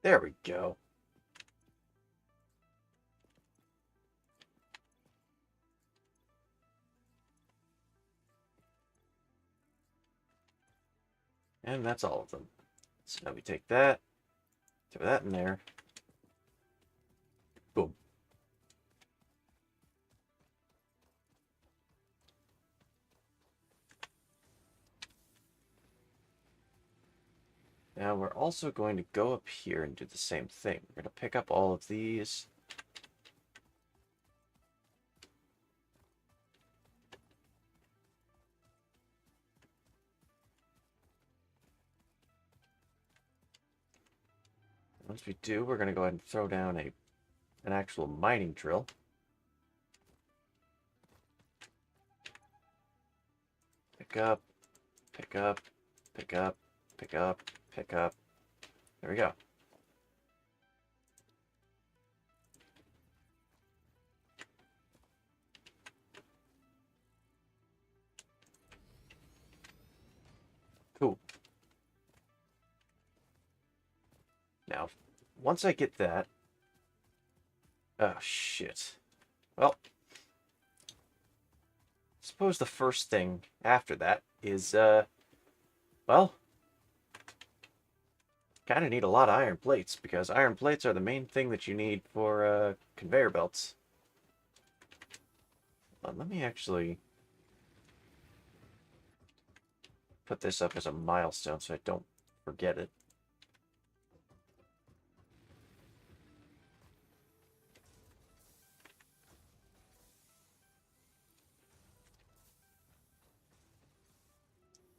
There we go. And that's all of them. So now we take that, throw that in there. Boom. Now we're also going to go up here and do the same thing. We're going to pick up all of these. Once we do, we're going to go ahead and throw down an actual mining drill. Pick up, pick up, pick up, pick up, pick up. There we go. Cool. Now, once I get that... Oh, shit. Well, suppose the first thing after that is, well, kind of need a lot of iron plates, because iron plates are the main thing that you need for, conveyor belts. But let me actually put this up as a milestone so I don't forget it.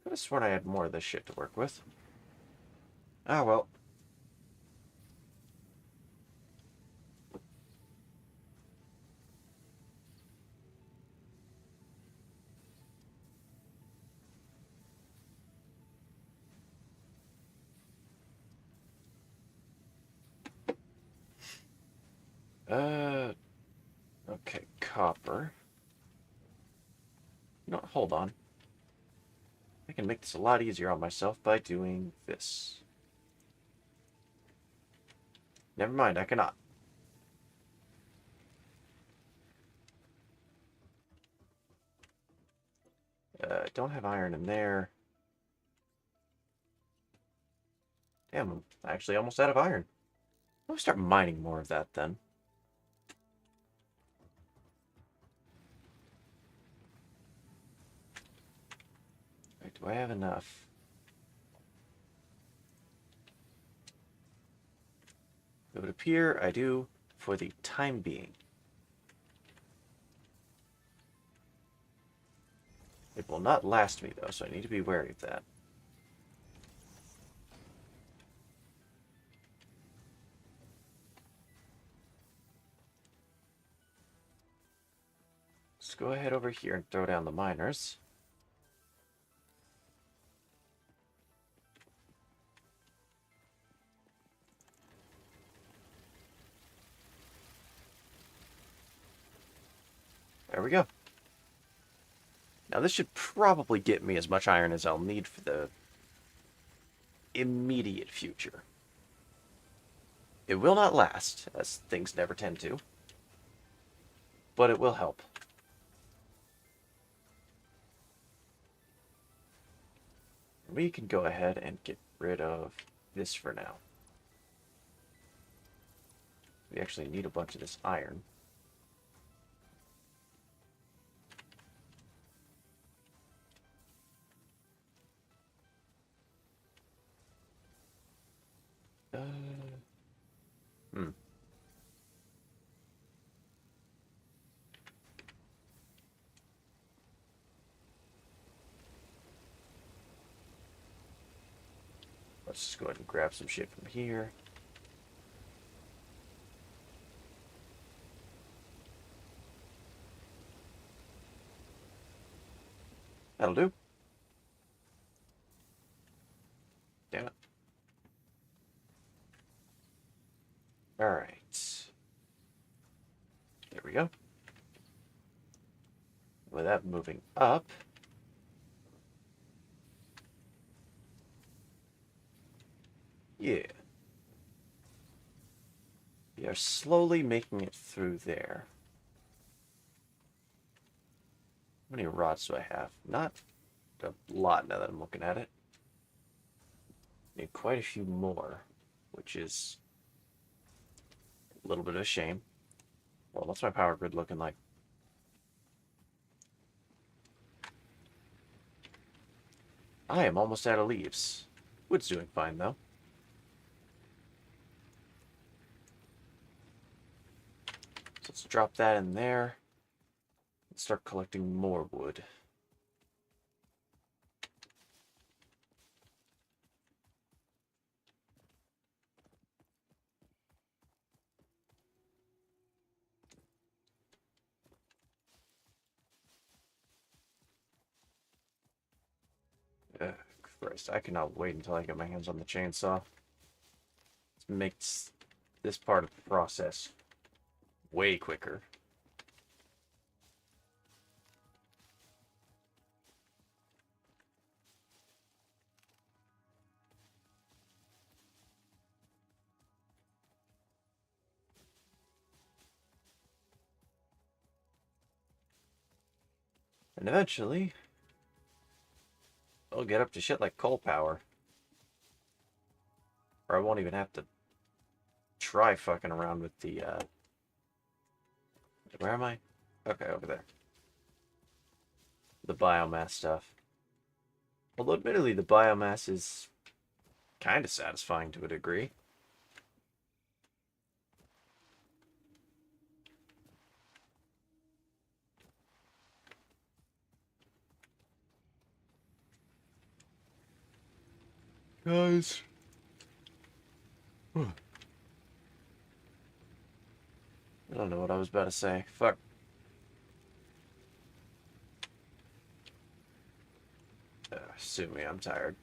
Could have sworn I had more of this shit to work with. Ah, well. Okay, copper. No, hold on. I can make this a lot easier on myself by doing this. Never mind, I cannot. Don't have iron in there. Damn, I'm actually almost out of iron. Let me start mining more of that then. Right, do I have enough? It would appear I do for the time being. It will not last me though, so I need to be wary of that. Let's go ahead over here and throw down the miners. There we go. Now this should probably get me as much iron as I'll need for the immediate future. It will not last, as things never tend to, but it will help. We can go ahead and get rid of this for now. We actually need a bunch of this iron. Uh, hmm. Let's just go ahead and grab some shit from here. That'll do. Damn it. Alright. There we go. With that moving up, yeah. We are slowly making it through there. How many rods do I have? Not a lot now that I'm looking at it. Need quite a few more, which is a little bit of a shame. Well, what's my power grid looking like? I am almost out of leaves. Wood's doing fine, though. So let's drop that in there and start collecting more wood. Ugh, Christ, I cannot wait until I get my hands on the chainsaw. It makes this part of the process way quicker. And eventually, I'll get up to shit like coal power. Or I won't even have to try fucking around with the, where am I? Okay, over there. The biomass stuff. Although, admittedly, the biomass is kind of satisfying to a degree. Guys. I don't know what I was about to say. Fuck. Sue me, I'm tired.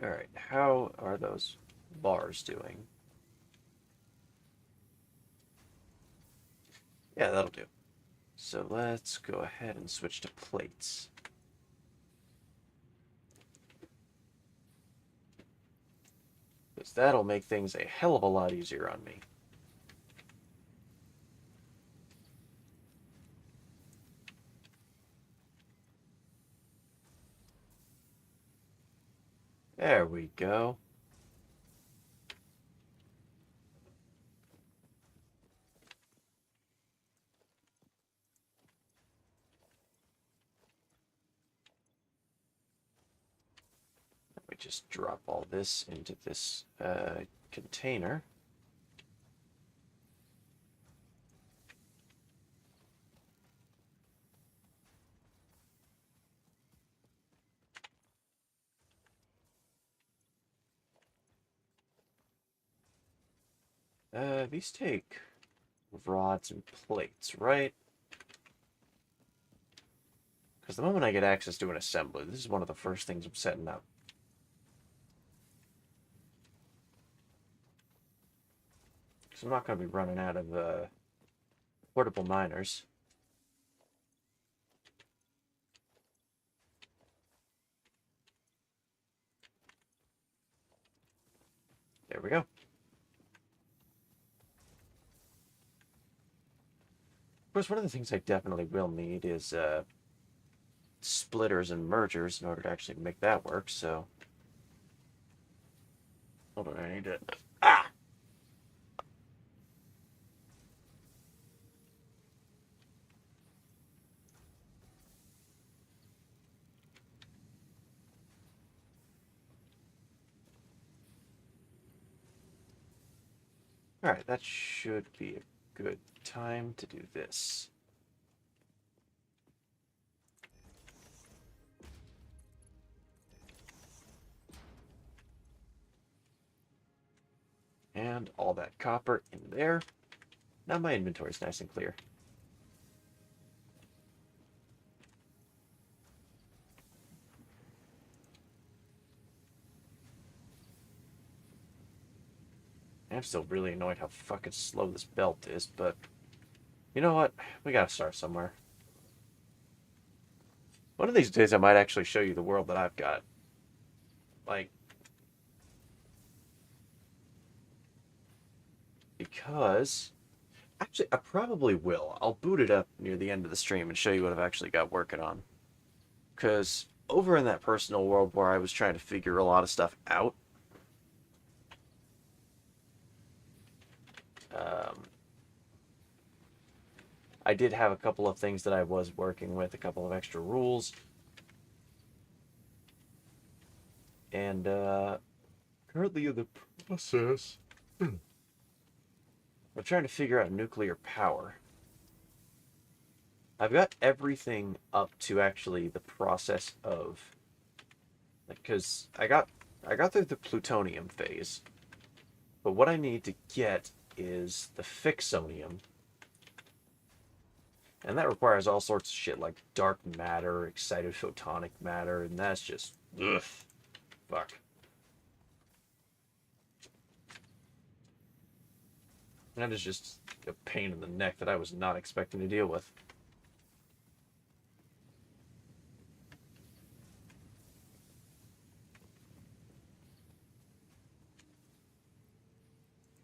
Alright, how are those bars doing? Yeah, that'll do. So let's go ahead and switch to plates. Because that'll make things a hell of a lot easier on me. There we go. Let me just drop all this into this container. These take rods and plates, right? Because the moment I get access to an assembly, this is one of the first things I'm setting up. Because I'm not going to be running out of portable miners. There we go. Of course, one of the things I definitely will need is splitters and mergers in order to actually make that work, so... Hold on, I need to... Ah! Alright, that should be a good time to do this. And all that copper in there. Now my inventory's nice and clear. I'm still really annoyed how fucking slow this belt is, but you know what? We gotta start somewhere. One of these days I might actually show you the world that I've got. Like, because actually I probably will. I'll boot it up near the end of the stream and show you what I've actually got working on. Because over in that personal world where I was trying to figure a lot of stuff out, um, I did have a couple of things that I was working with, a couple of extra rules, and currently in the process, we're trying to figure out nuclear power. I've got everything up to actually the process of, because I got through the plutonium phase, but what I need to get is the fixonium, and that requires all sorts of shit like dark matter, excited photonic matter, and that's just ugh, fuck. That is just a pain in the neck that I was not expecting to deal with.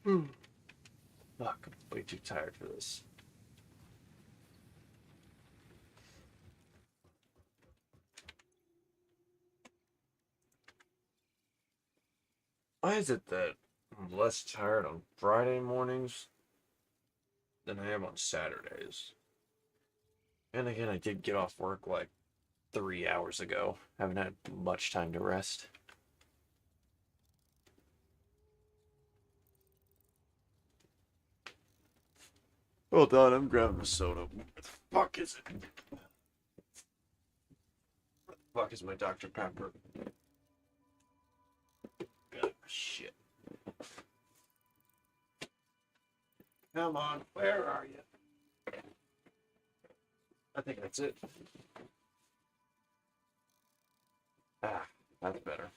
Fuck, I'm way too tired for this. Why is it that I'm less tired on Friday mornings than I am on Saturdays? And again, I did get off work like 3 hours ago. Haven't had much time to rest. Hold on, I'm grabbing a soda. What the fuck is it? What the fuck is my Dr. Pepper? Oh, shit. Come on, where are you? I think that's it. Ah, that's better.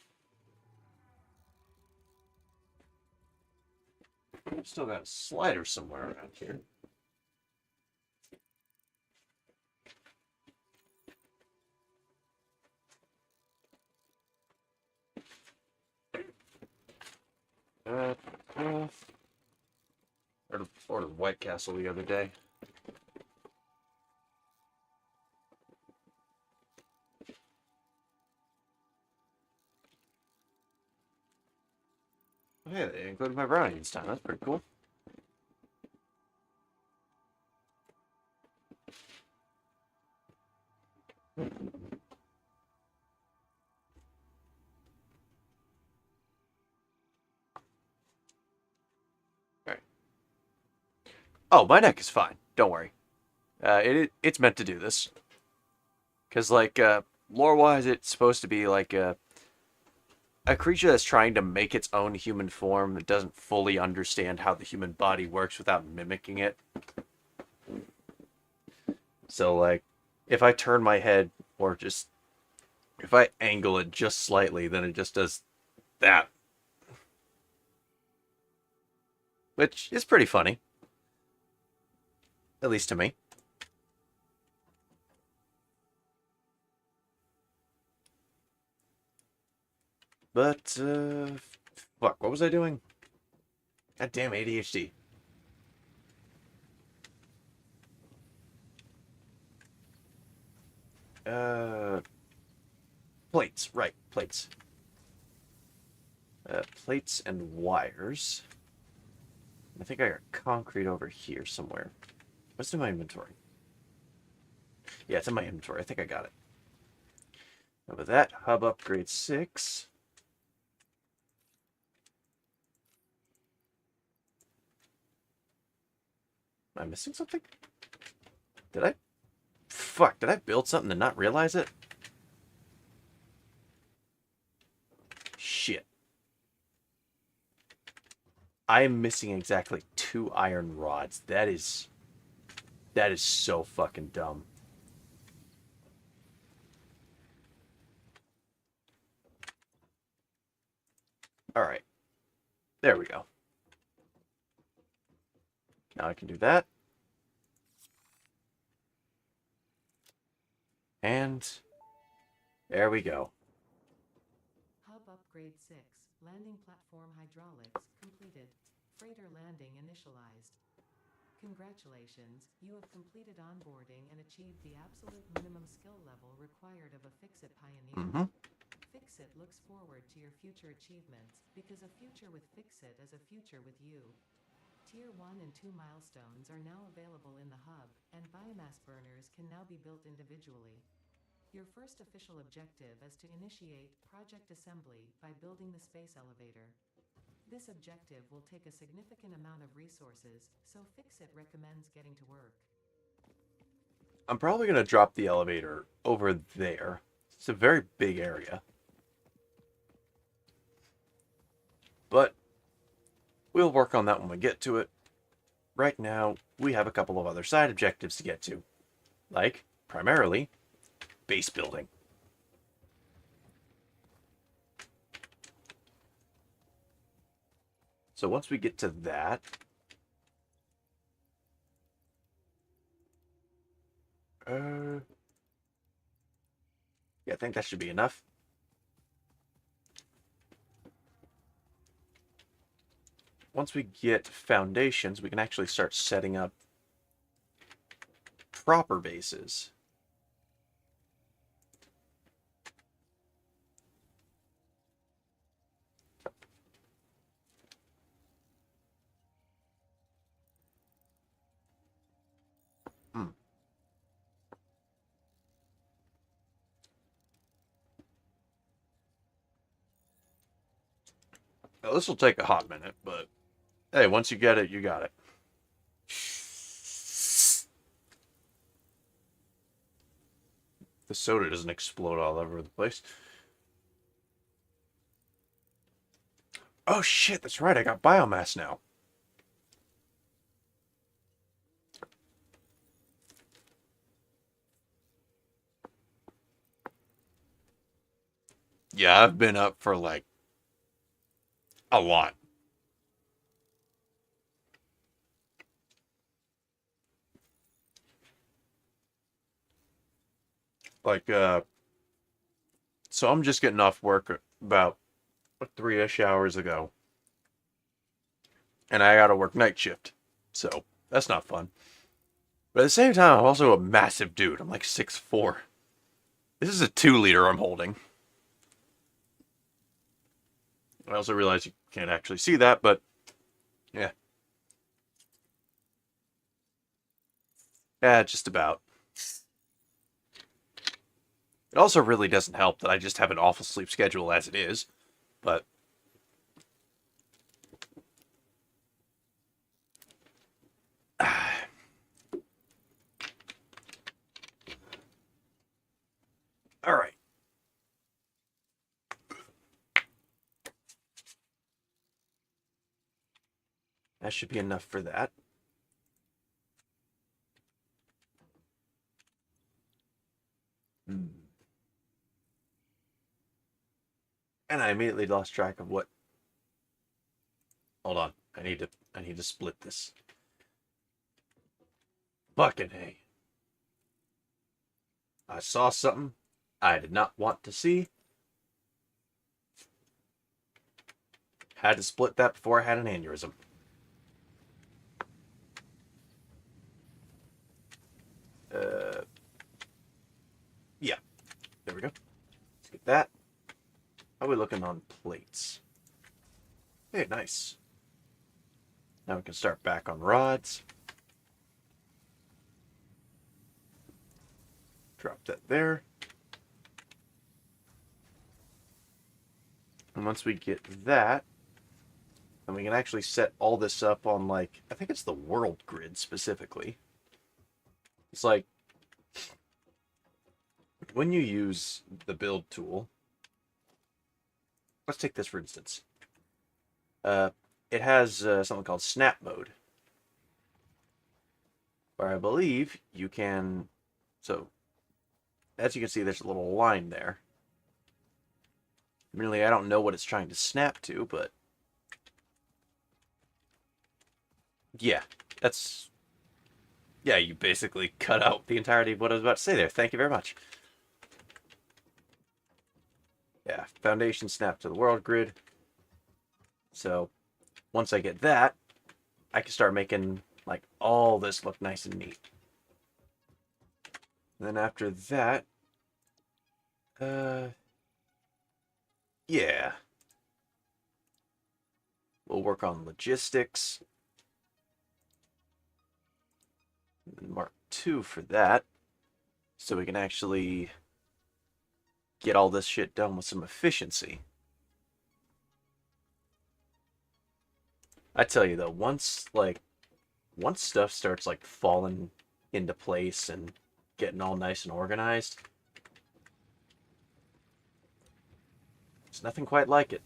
Still got a slider somewhere around here. Uh, uh, ordered White Castle the other day. Oh, hey, they included my brownie this time. That's pretty cool. Alright. Oh, my neck is fine. Don't worry. It's meant to do this. Because, like, lore-wise, it's supposed to be like a creature that's trying to make its own human form that doesn't fully understand how the human body works without mimicking it. So, like, if I turn my head or just if I angle it just slightly, then it just does that. Which is pretty funny. At least to me. But, fuck, what was I doing? God damn ADHD. Uh, Plates, right, plates. Plates and wires. I think I got concrete over here somewhere. What's in my inventory? Yeah, it's in my inventory. I think I got it. And with that, hub upgrade 6. Am I missing something? Did I? Fuck, did I build something and not realize it? Shit. I am missing exactly 2 iron rods. That is so fucking dumb. Alright. There we go. Now I can do that. And there we go.
Hub upgrade 6. Landing platform hydraulics completed. Freighter landing initialized. Congratulations, you have completed onboarding and achieved the absolute minimum skill level required of a Fix-It pioneer.
Mm-hmm.
Fix-It looks forward to your future achievements, because a future with Fix-It is a future with you. Tier 1 and 2 milestones are now available in the hub, and biomass burners can now be built individually. Your first official objective is to initiate Project Assembly by building the space elevator. This objective will take a significant amount of resources, so Fix-It recommends getting to work.
I'm probably going to drop the elevator over there. It's a very big area. But we'll work on that when we get to it. Right now, we have a couple of other side objectives to get to. Like, primarily, base building. So once we get to that, yeah, I think that should be enough. Once we get foundations, we can actually start setting up proper bases. Now, this will take a hot minute, but hey, once you get it, you got it. The soda doesn't explode all over the place. Oh shit, that's right, I got biomass now. Yeah, I've been up for like a lot. Like, so I'm just getting off work about 3-ish hours ago. And I gotta work night shift. So, that's not fun. But at the same time, I'm also a massive dude. I'm like 6'4". This is a 2-liter I'm holding. I also realize you can't actually see that, but yeah. Yeah, just about. It also really doesn't help that I just have an awful sleep schedule as it is, but all right. That should be enough for that. And I immediately lost track of what. Hold on. I need to split this. Fucking hey. I saw something I did not want to see. Had to split that before I had an aneurysm. Yeah. There we go. Let's get that. How are we looking on plates? Hey, nice. Now we can start back on rods. Drop that there. And once we get that, then we can actually set all this up on, like, I think it's the world grid specifically. It's like, when you use the build tool, let's take this for instance. It has something called snap mode, where I believe you can, so as you can see, there's a little line there. Really, I don't know what it's trying to snap to, but yeah, that's, yeah, you basically cut out the entirety of what I was about to say there. Thank you very much. Yeah, foundation snap to the world grid. So once I get that, I can start making like all this look nice and neat. And then after that, uh, yeah, we'll work on logistics. And Mark 2 for that, so we can actually get all this shit done with some efficiency. I tell you though, once stuff starts like falling into place and getting all nice and organized, it's nothing quite like it.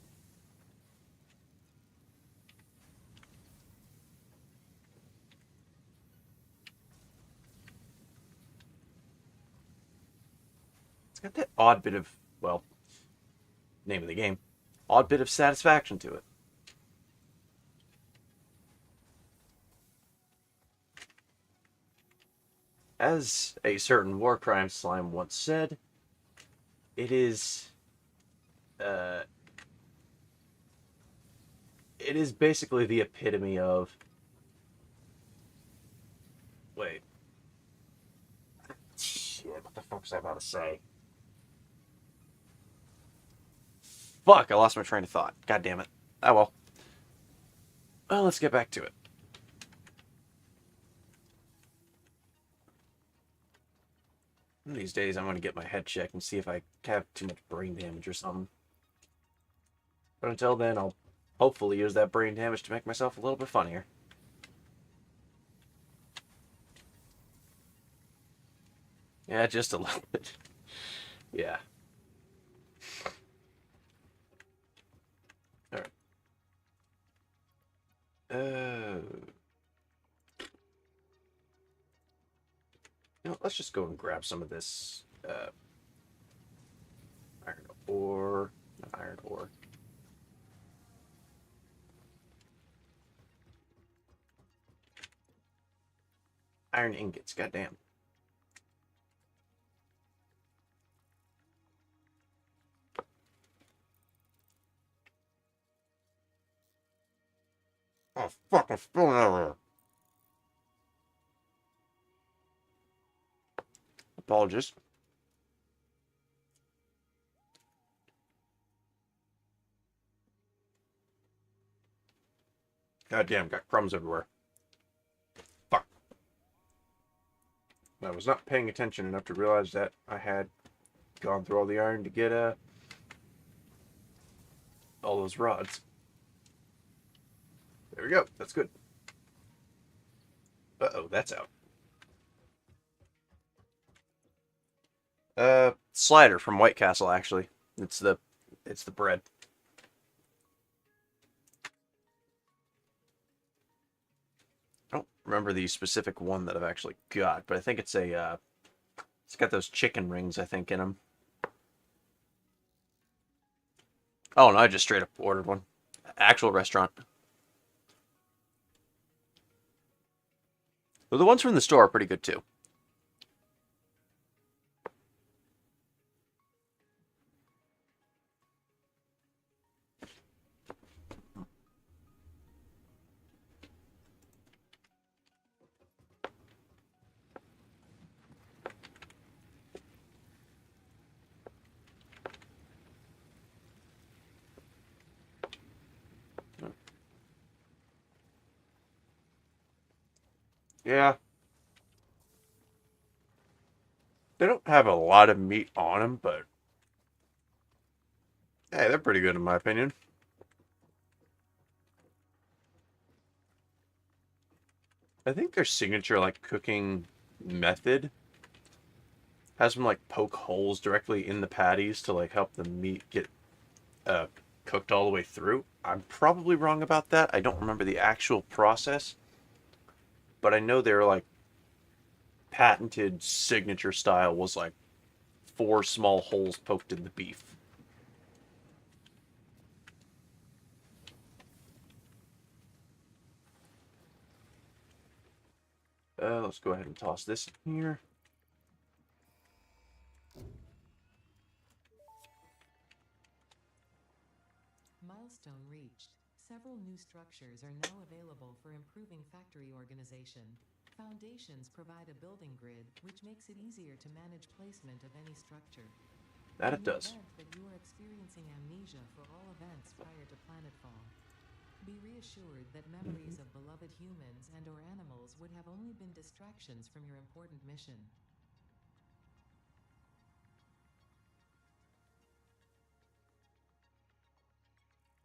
It's got that odd bit of, well, name of the game, odd bit of satisfaction to it. As a certain war crime slime once said, it is uh, it is basically the epitome of, wait, shit, what the fuck was I about to say? Fuck, I lost my train of thought. God damn it. Oh well. Well, let's get back to it. One of these days, I'm going to get my head checked and see if I have too much brain damage or something. But until then, I'll hopefully use that brain damage to make myself a little bit funnier. Yeah, just a little bit. Yeah. Alright. Let's just go and grab some of this iron ore. Not iron ore. Iron ingots, goddamn. Oh, fucking spilling everywhere. Apologies. Goddamn, got crumbs everywhere. Fuck. I was not paying attention enough to realize that I had gone through all the iron to get all those rods. There we go. That's good. Uh-oh, that's out. Slider from White Castle, actually. It's the bread. I don't remember the specific one that I've actually got, but I think it's it's got those chicken rings, I think, in them. Oh no, I just straight up ordered one. Actual restaurant. Well, the ones from the store are pretty good too. Yeah, they don't have a lot of meat on them, but hey, they're pretty good in my opinion. I think their signature like cooking method has them like poke holes directly in the patties to like help the meat get uh, cooked all the way through. I'm probably wrong about that. I don't remember the actual process, but I know their like patented signature style was like 4 small holes poked in the beef. Let's go ahead and toss this in here.
Milestone reached. Several new structures are now available for improving factory organization. Foundations provide a building grid, which makes it easier to manage placement of any structure.
That
In
it
the
does.
event that you are experiencing amnesia for all events prior to planetfall, be reassured that memories of beloved humans and/or animals would have only been distractions from your important mission.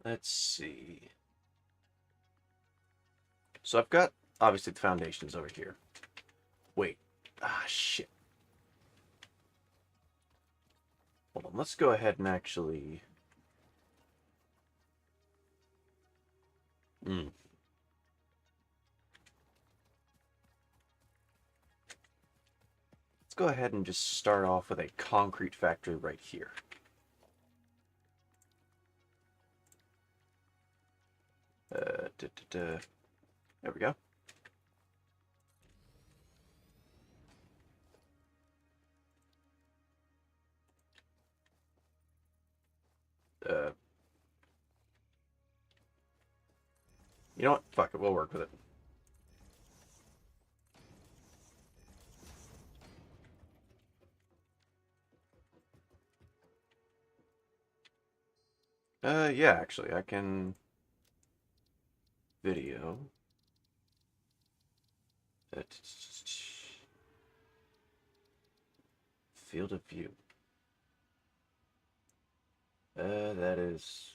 Let's see. So I've got, obviously, the foundations over here. Wait. Ah, shit. Hold on, let's go ahead and actually... Hmm. Let's go ahead and just start off with a concrete factory right here. There we go. Uh, you know what? Fuck it, we'll work with it. Yeah, actually, I can... Video. Field of view. That is...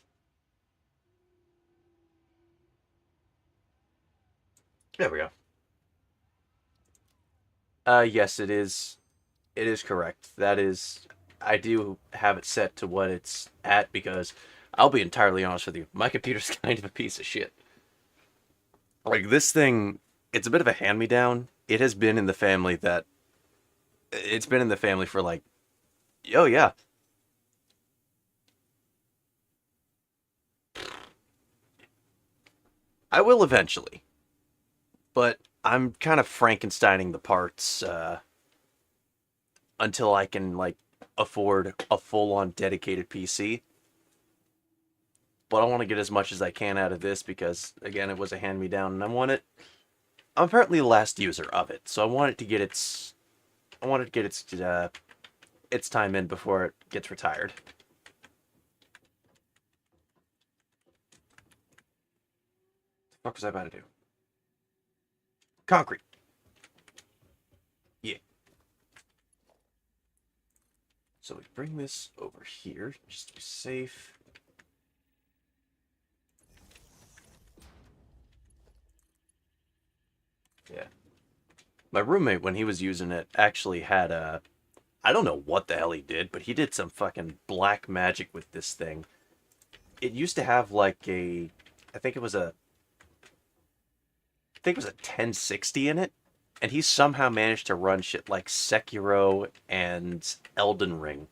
There we go. Yes, it is. It is correct. That is... I do have it set to what it's at because I'll be entirely honest with you. My computer's kind of a piece of shit. Like, this thing, it's a bit of a hand-me-down. It has been in the family that... It's been in the family for, like... Oh, yeah. I will eventually. But I'm kind of Frankensteining the parts, until I can, like, afford a full-on dedicated PC. But I want to get as much as I can out of this because, again, it was a hand-me-down, and I want it... I'm apparently the last user of it, so I want it to get its... I want it to get its time in before it gets retired. What the fuck was I about to do? Concrete. Yeah. So we bring this over here, just to be safe. Yeah. My roommate, when he was using it, actually had a... I don't know what the hell he did, but he did some fucking black magic with this thing. It used to have like a... I think it was a... I think it was a 1060 in it, and he somehow managed to run shit like Sekiro and Elden Ring.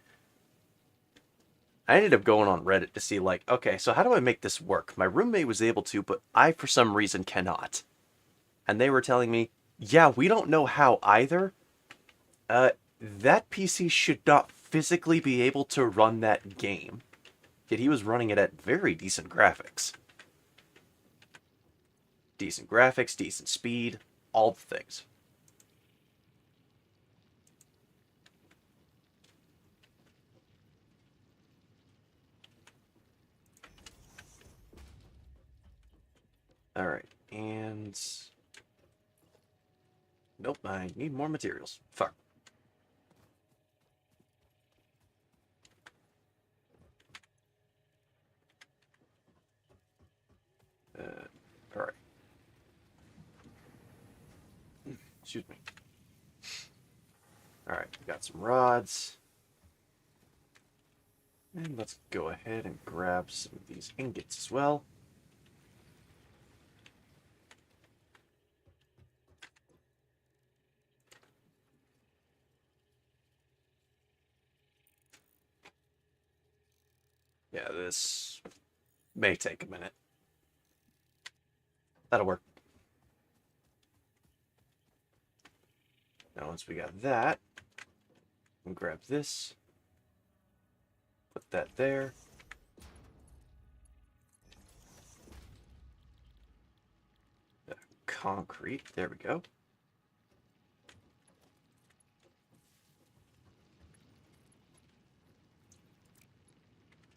I ended up going on Reddit to see, like, okay, so how do I make this work? My roommate was able to, but I, for some reason, cannot. And they were telling me, yeah, we don't know how either. That PC should not physically be able to run that game. Yet he was running it at very decent graphics. Decent graphics, decent speed, all the things. Alright, and... Nope, I need more materials. Fuck. Alright. Excuse me. Alright, we got some rods. And let's go ahead and grab some of these ingots as well. Yeah, this may take a minute. That'll work. Now, once we got that, we'll grab this, put that there. concrete. There we go.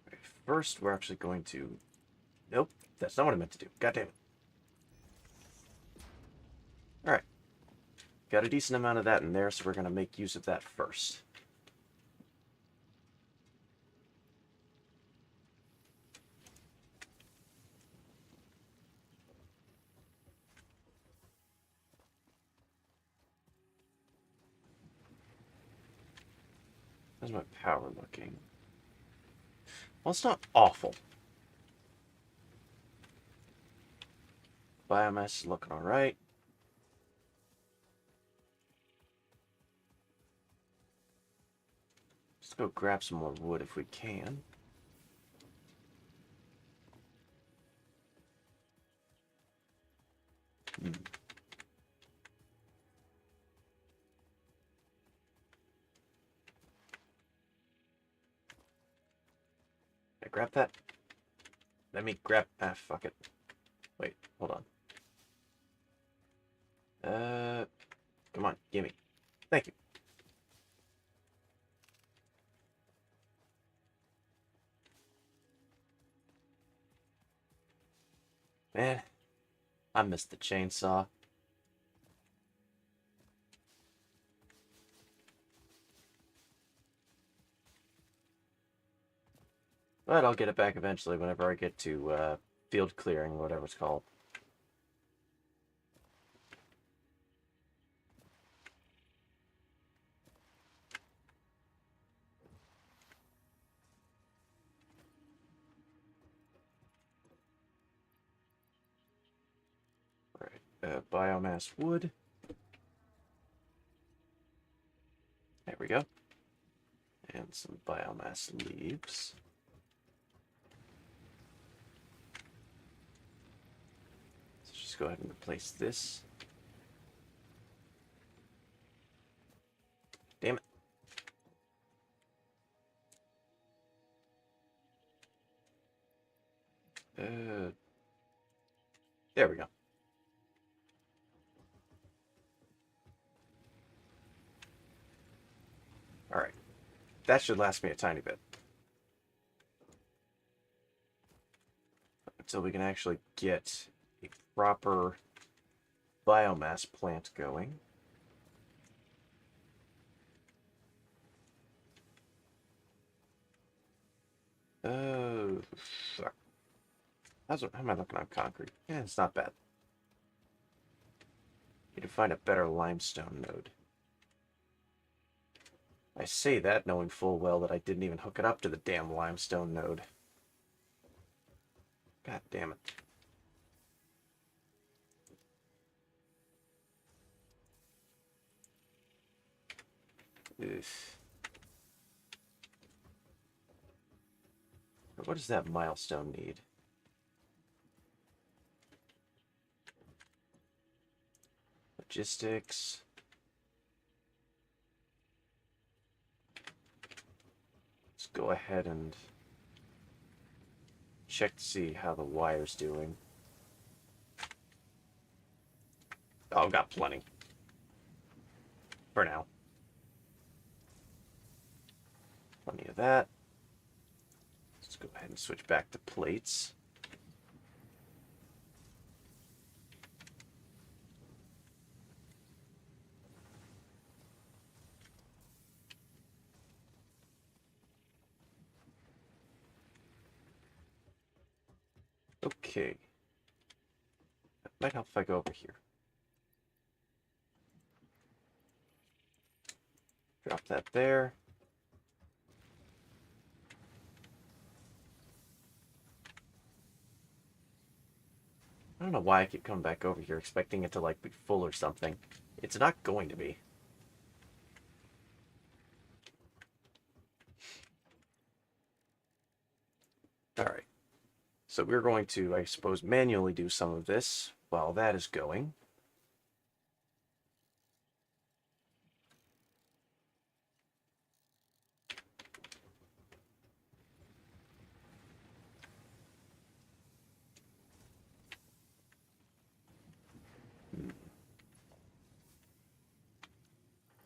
Okay, first, we're actually going to... Nope, that's not what I meant to do. God damn it. Alright. Got a decent amount of that in there, so we're going to make use of that first. How's my power looking? Well, it's not awful. Biomass is looking alright. Let's go grab some more wood if we can. I grab that. Let me grab... Ah, fuck it. Wait, hold on. Come on, gimme. Thank you. Man, I missed the chainsaw. But I'll get it back eventually whenever I get to field clearing, whatever it's called. Alright, biomass wood. There we go. And some biomass leaves. Let's just go ahead and replace this. Damn it. There we go. Alright. That should last me a tiny bit. Until we can actually get a proper biomass plant going. Oh, fuck. How am I looking on concrete? Yeah, it's not bad. Need to find a better limestone node. I say that knowing full well that I didn't even hook it up to the damn limestone node. God damn it. Ugh. What does that milestone need? Logistics. Let's go ahead and check to see how the wire's doing. Oh, got plenty. For now. Plenty of that. Let's go ahead and switch back to plates. Okay. That might help if I go over here. Drop that there. I don't know why I keep coming back over here expecting it to like be full or something. It's not going to be. Alright. So we're going to, I suppose, manually do some of this while that is going.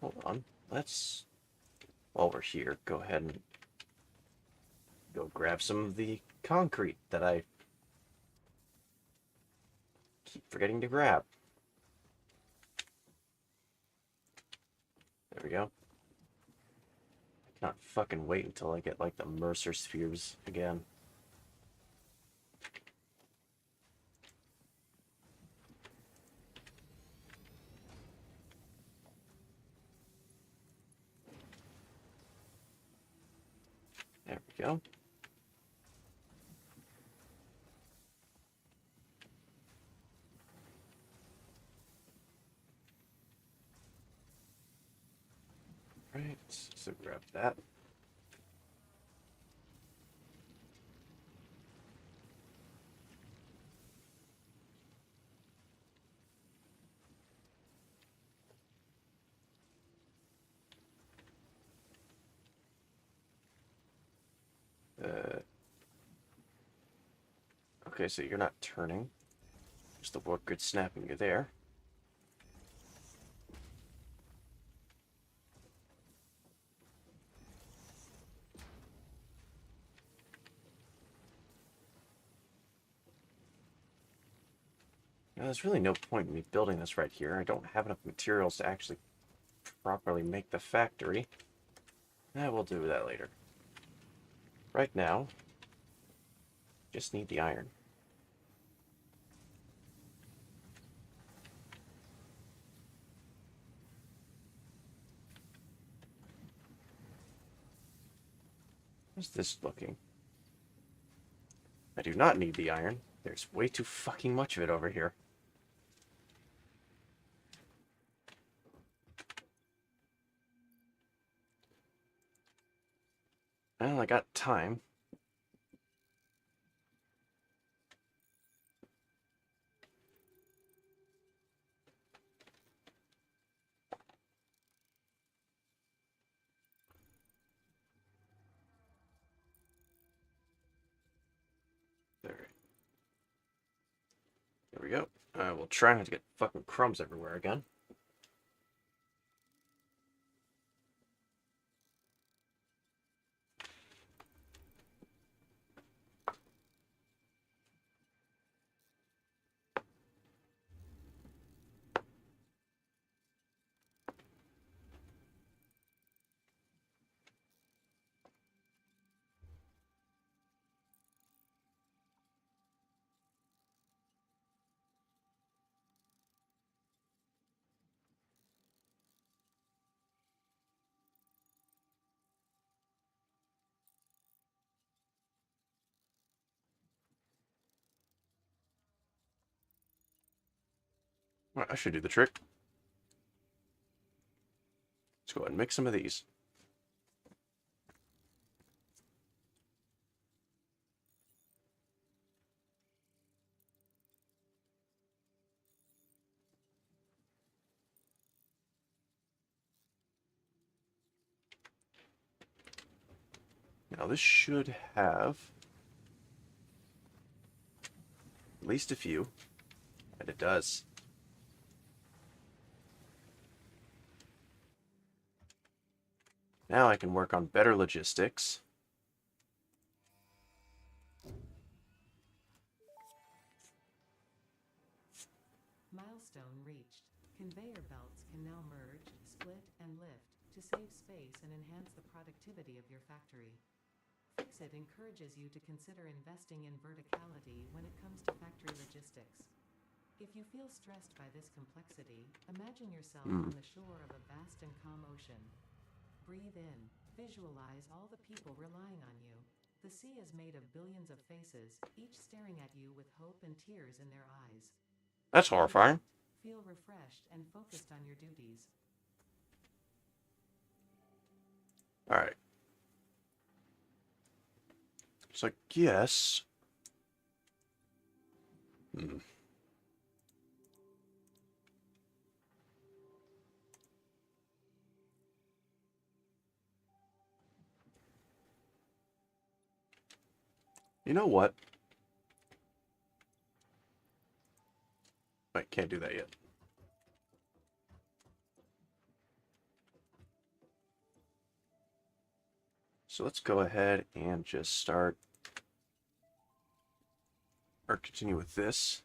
Hold on. Let's, while we're here, go ahead and go grab some of the concrete that I keep forgetting to grab. There we go. I cannot fucking wait until I get, like, the Mercer spheres again. There we go. Right, so grab that. Okay, so you're not turning. Just the work good snapping you there. Now, there's really no point in me building this right here. I don't have enough materials to actually properly make the factory. We'll do that later. Right now, just need the iron. How's this looking? I do not need the iron. There's way too fucking much of it over here. Well, I got time. There. There we go. I will try not to get fucking crumbs everywhere again. Well, I should do the trick. Let's go ahead and mix some of these. Now this should have at least a few, and it does. Now I can work on better logistics.
Milestone reached. Conveyor belts can now merge, split, and lift to save space and enhance the productivity of your factory. Fixit encourages you to consider investing in verticality when it comes to factory logistics. If you feel stressed by this complexity, imagine yourself on the shore of a vast and calm ocean. Breathe in. Visualize all the people relying on you. The sea is made of billions of faces, each staring at you with hope and tears in their eyes.
That's horrifying.
Feel refreshed and focused on your duties.
Alright. So I guess... You know what? I can't do that yet. So let's go ahead and just start or continue with this.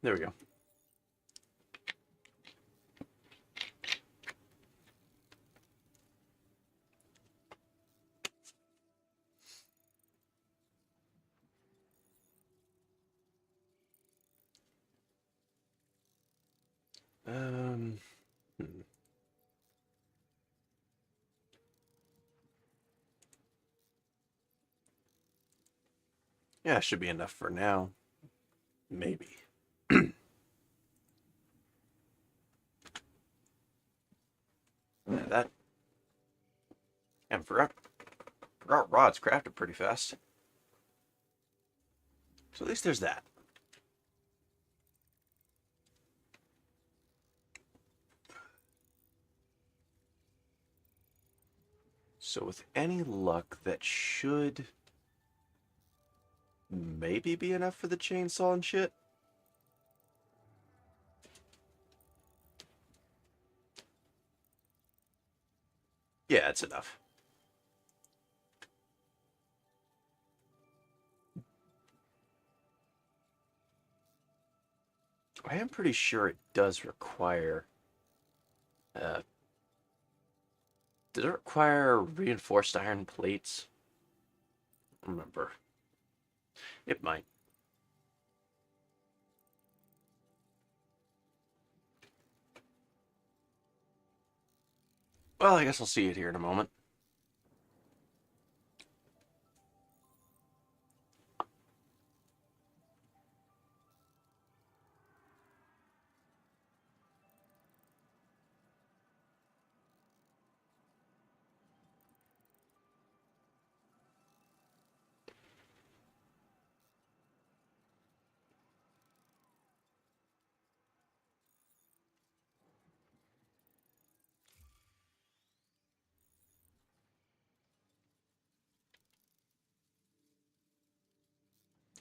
There we go. Um, hmm. Yeah, should be enough for now. Maybe. Yeah, that. And forgot rods crafted pretty fast. So at least there's that. So with any luck, that should maybe be enough for the chainsaw and shit. Yeah, it's enough. I am pretty sure it does require. Uh, does it require reinforced iron plates? Remember, it might. Well, I guess I'll see it here in a moment.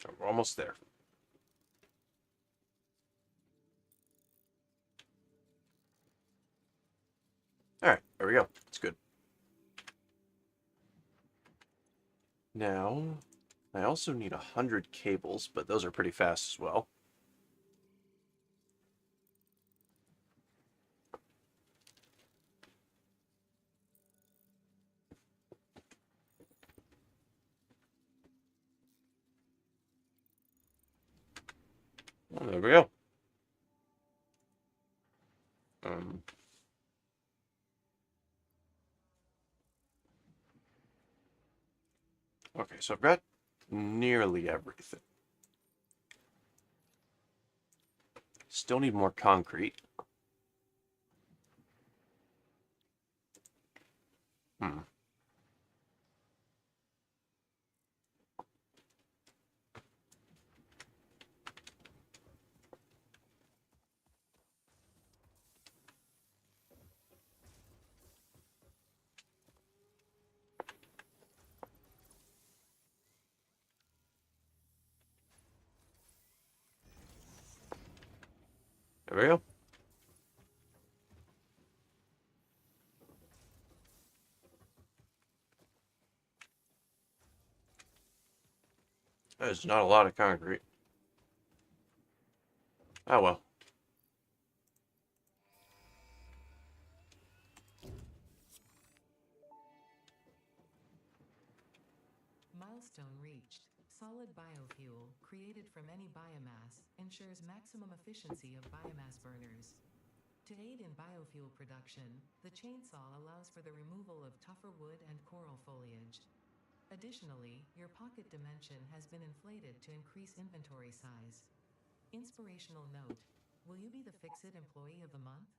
So we're almost there. All right, there we go. It's good. Now, I also need 100 cables, but those are pretty fast as well. Well, there we go. Um, okay, so I've got nearly everything. Still need more concrete. Hmm. There we go. That is not a lot of concrete. Oh well.
Milestone reached. Solid biofuel, created from any biomass, ensures maximum efficiency of biomass burners. To aid in biofuel production, the chainsaw allows for the removal of tougher wood and coral foliage. Additionally, your pocket dimension has been inflated to increase inventory size. Inspirational note. Will you be the Fix-It Employee of the Month?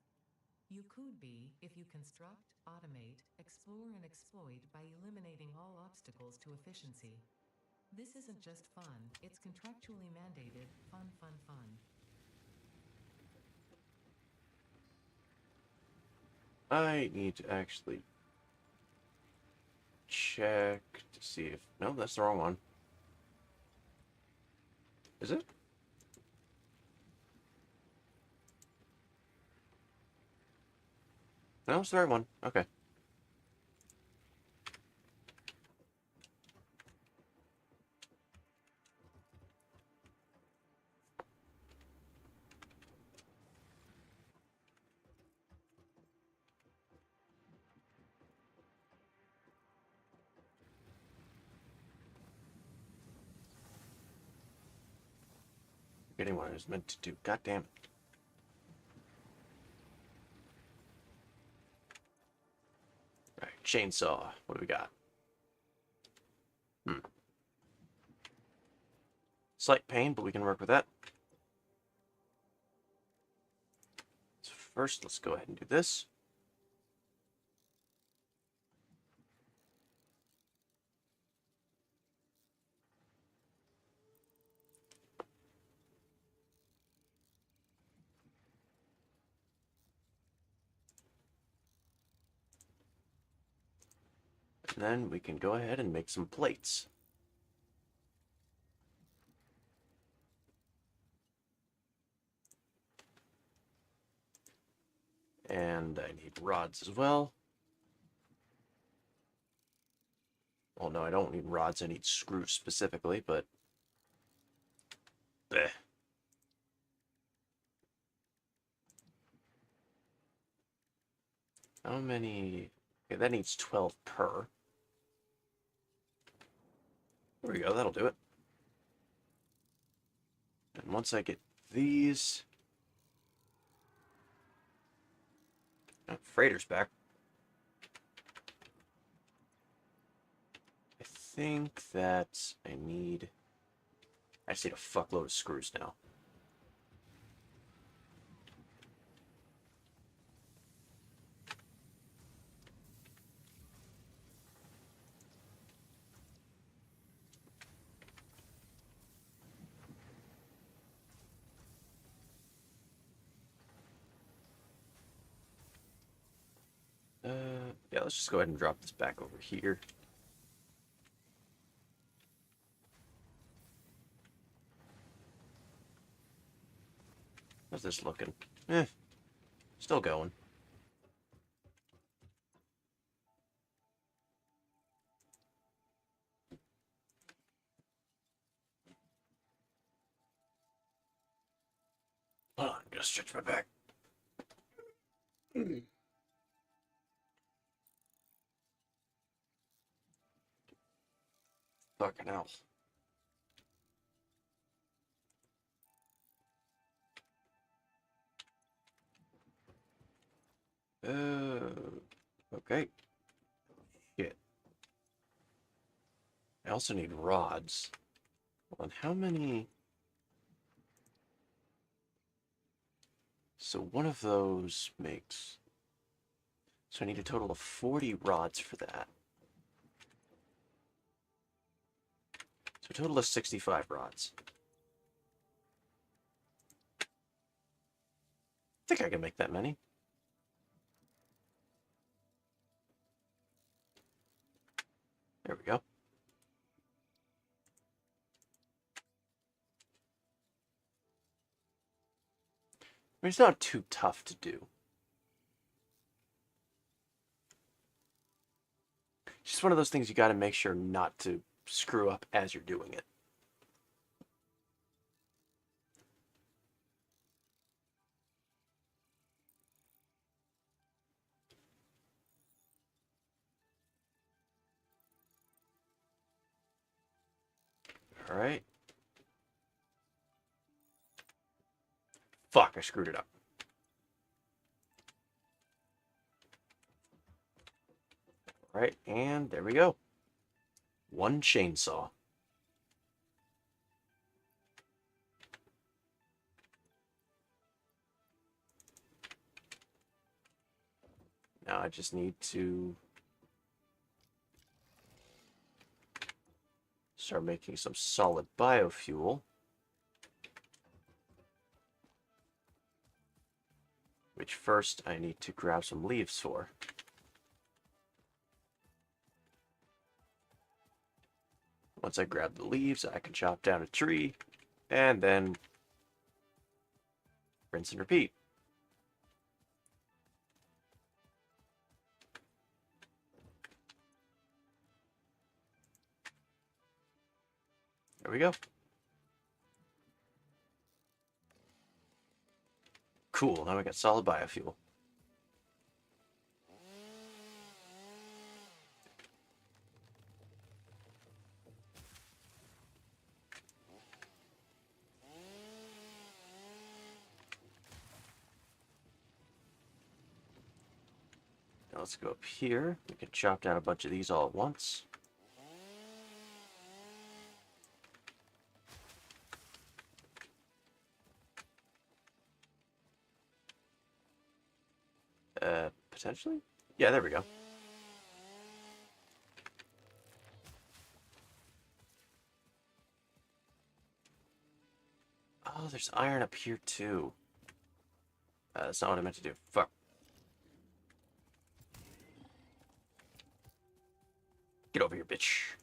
You could be if you construct, automate, explore, and exploit by eliminating all obstacles to efficiency. This isn't just fun, it's contractually mandated, fun, fun, fun.
I need to actually check to see if... No, that's the wrong one. Is it? No, it's the right one. Okay. Forgetting what I was meant to do. God damn it. Alright, chainsaw. What do we got? Slight pain, but we can work with that. So first, let's go ahead and do this. And then we can go ahead and make some plates. And I need rods as well. Well, no, I don't need rods. I need screws specifically, but... Bleh. How many... Okay, that needs 12 per. There we go, that'll do it. And once I get these... Oh, freighter's back. I think that I just need a fuckload of screws now. Yeah, let's just go ahead and drop this back over here. How's this looking? Still going. Hold on, I'm gonna stretch my back. Fucking hell. Okay. Shit. I also need rods. Hold on, how many... So one of those makes... So I need a total of 40 rods for that. So a total of 65 rods. I think I can make that many. There we go. I mean, it's not too tough to do. It's just one of those things you got to make sure not to screw up as you're doing it. All right. Fuck, I screwed it up. All right, and there we go. One chainsaw. Now I just need to start making some solid biofuel. Which first I need to grab some leaves for. Once I grab the leaves, I can chop down a tree, and then rinse and repeat. There we go. Cool, now we got solid biofuel. Now let's go up here. We can chop down a bunch of these all at once. Potentially? Yeah, there we go. Oh, there's iron up here too. That's not what I meant to do. Fuck. Get over here, bitch.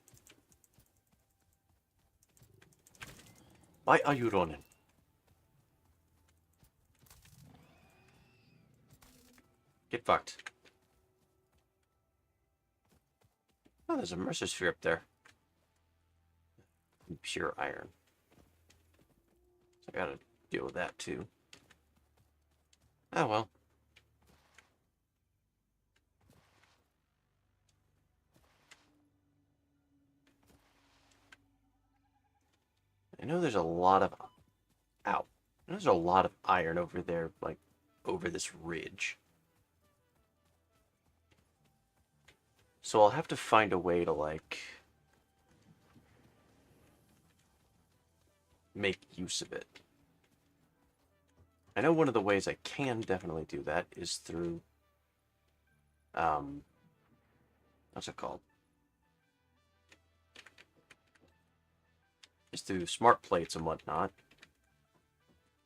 Why are you running? Get fucked. Oh, there's a Mercer sphere up there. Pure iron. So I gotta deal with that too. Oh well. I know there's a lot of... Ow. There's a lot of iron over there, like, over this ridge. So I'll have to find a way to, like, make use of it. I know one of the ways I can definitely do that is through, what's it called? Is through smart plates and whatnot.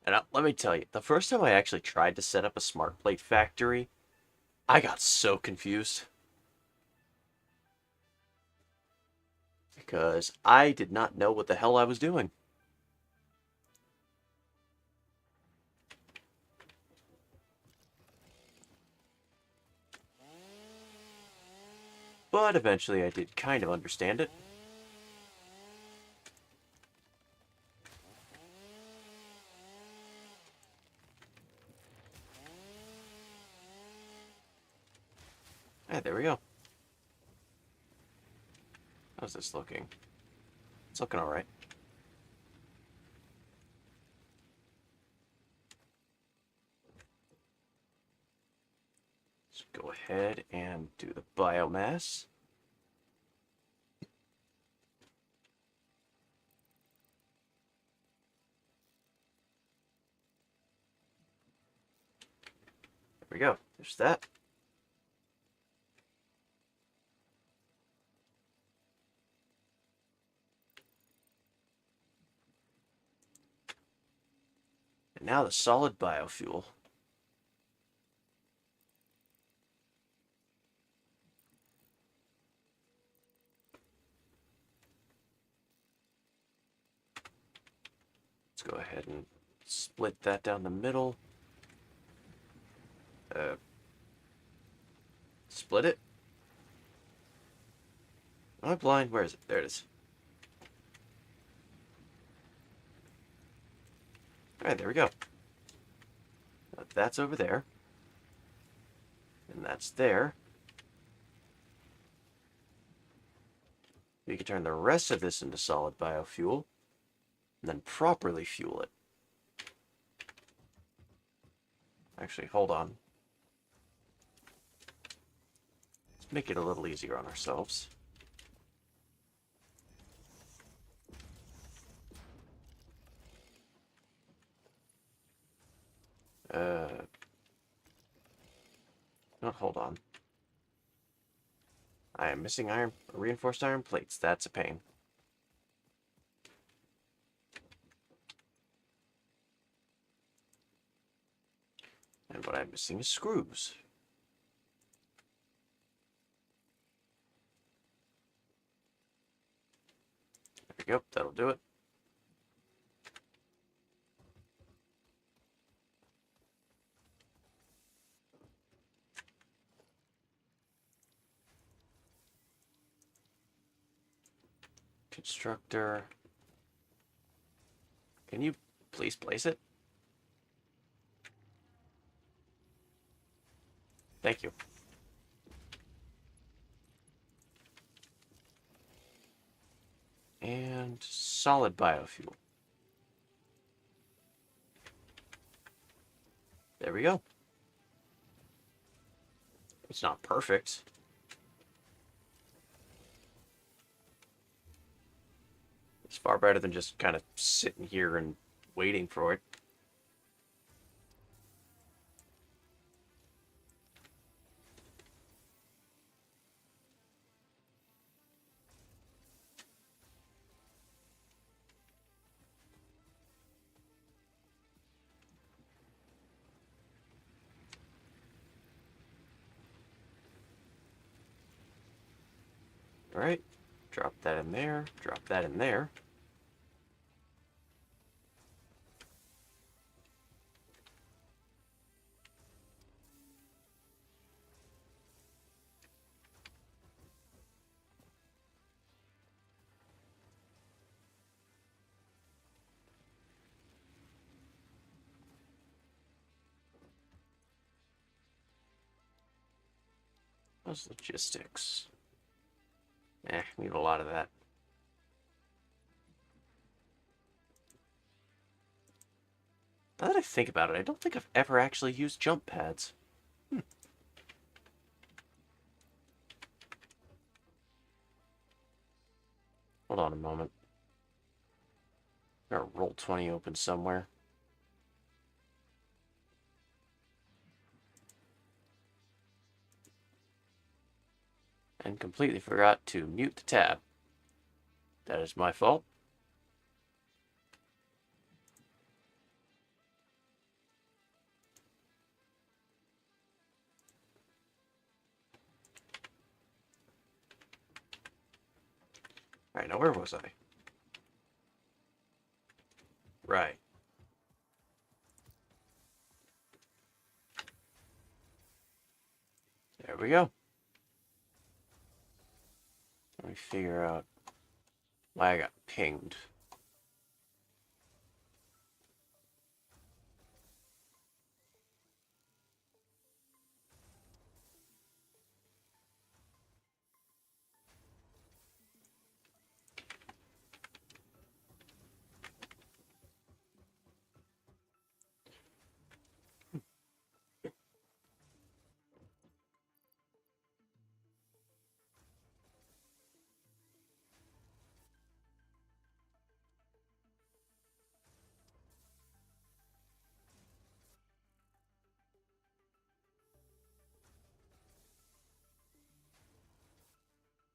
And let me tell you, the first time I actually tried to set up a smart plate factory, I got so confused. Because I did not know what the hell I was doing. But eventually I did kind of understand it. Ah, there we go. How's this looking? It's looking alright. Let's go ahead and do the biomass. There we go. There's that. And now the solid biofuel. Let's go ahead and split that down the middle. Split it? Am I blind? Where is it? There it is. Alright, there we go. That's over there. And that's there. We can turn the rest of this into solid biofuel, and then properly fuel it. Actually, hold on. Let's make it a little easier on ourselves. No, hold on. I am missing reinforced iron plates. That's a pain. And what I'm missing is screws. There we go. That'll do it. Constructor. Can you please place it? Thank you. And solid biofuel. There we go. It's not perfect. It's far better than just kind of sitting here and waiting for it. All right, drop that in there, drop that in there. Those logistics. Need a lot of that. Now that I think about it, I don't think I've ever actually used jump pads. Hold on a moment. Got Roll20 open somewhere. And completely forgot to mute the tab. That is my fault. Alright, now where was I? Right. There we go. Let me figure out why I got pinged.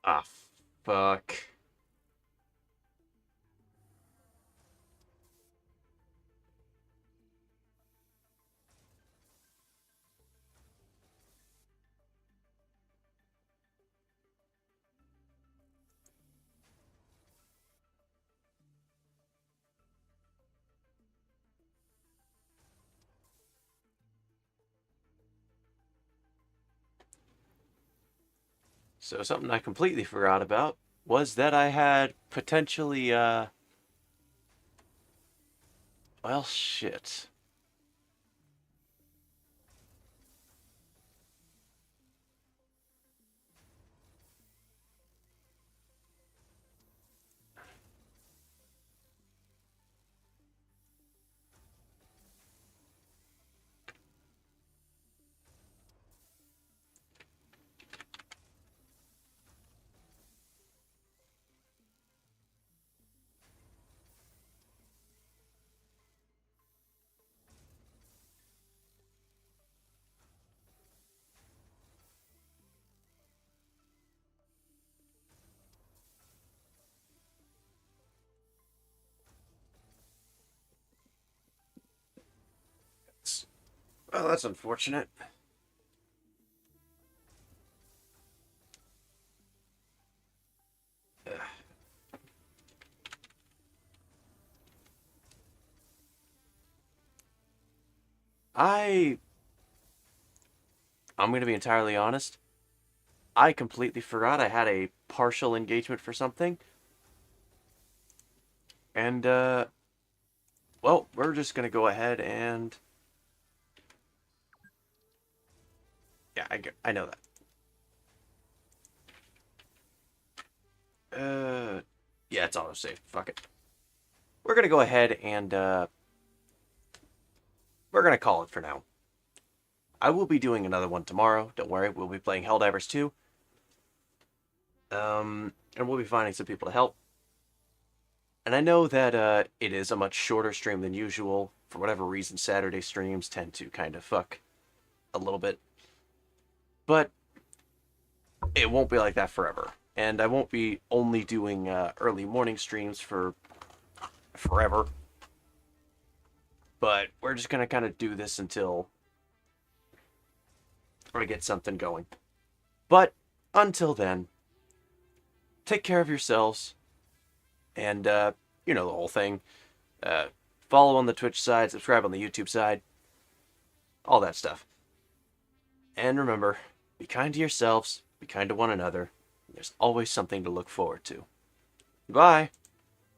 Ah, fuck. So something I completely forgot about was that I had potentially, well, shit. Well, that's unfortunate. Ugh. I I'm gonna be entirely honest. I completely forgot I had a partial engagement for something, and well, we're just gonna go ahead and yeah, I know that. Yeah, it's autosave. Fuck it. We're gonna go ahead and we're gonna call it for now. I will be doing another one tomorrow. Don't worry, we'll be playing Helldivers 2. And we'll be finding some people to help. And I know that it is a much shorter stream than usual. For whatever reason, Saturday streams tend to kind of fuck a little bit. But it won't be like that forever. And I won't be only doing early morning streams for forever. But we're just going to kind of do this until I get something going. But until then, take care of yourselves. And, you know the whole thing. Follow on the Twitch side, subscribe on the YouTube side, all that stuff. And remember, be kind to yourselves, be kind to one another. There's always something to look forward to. Bye.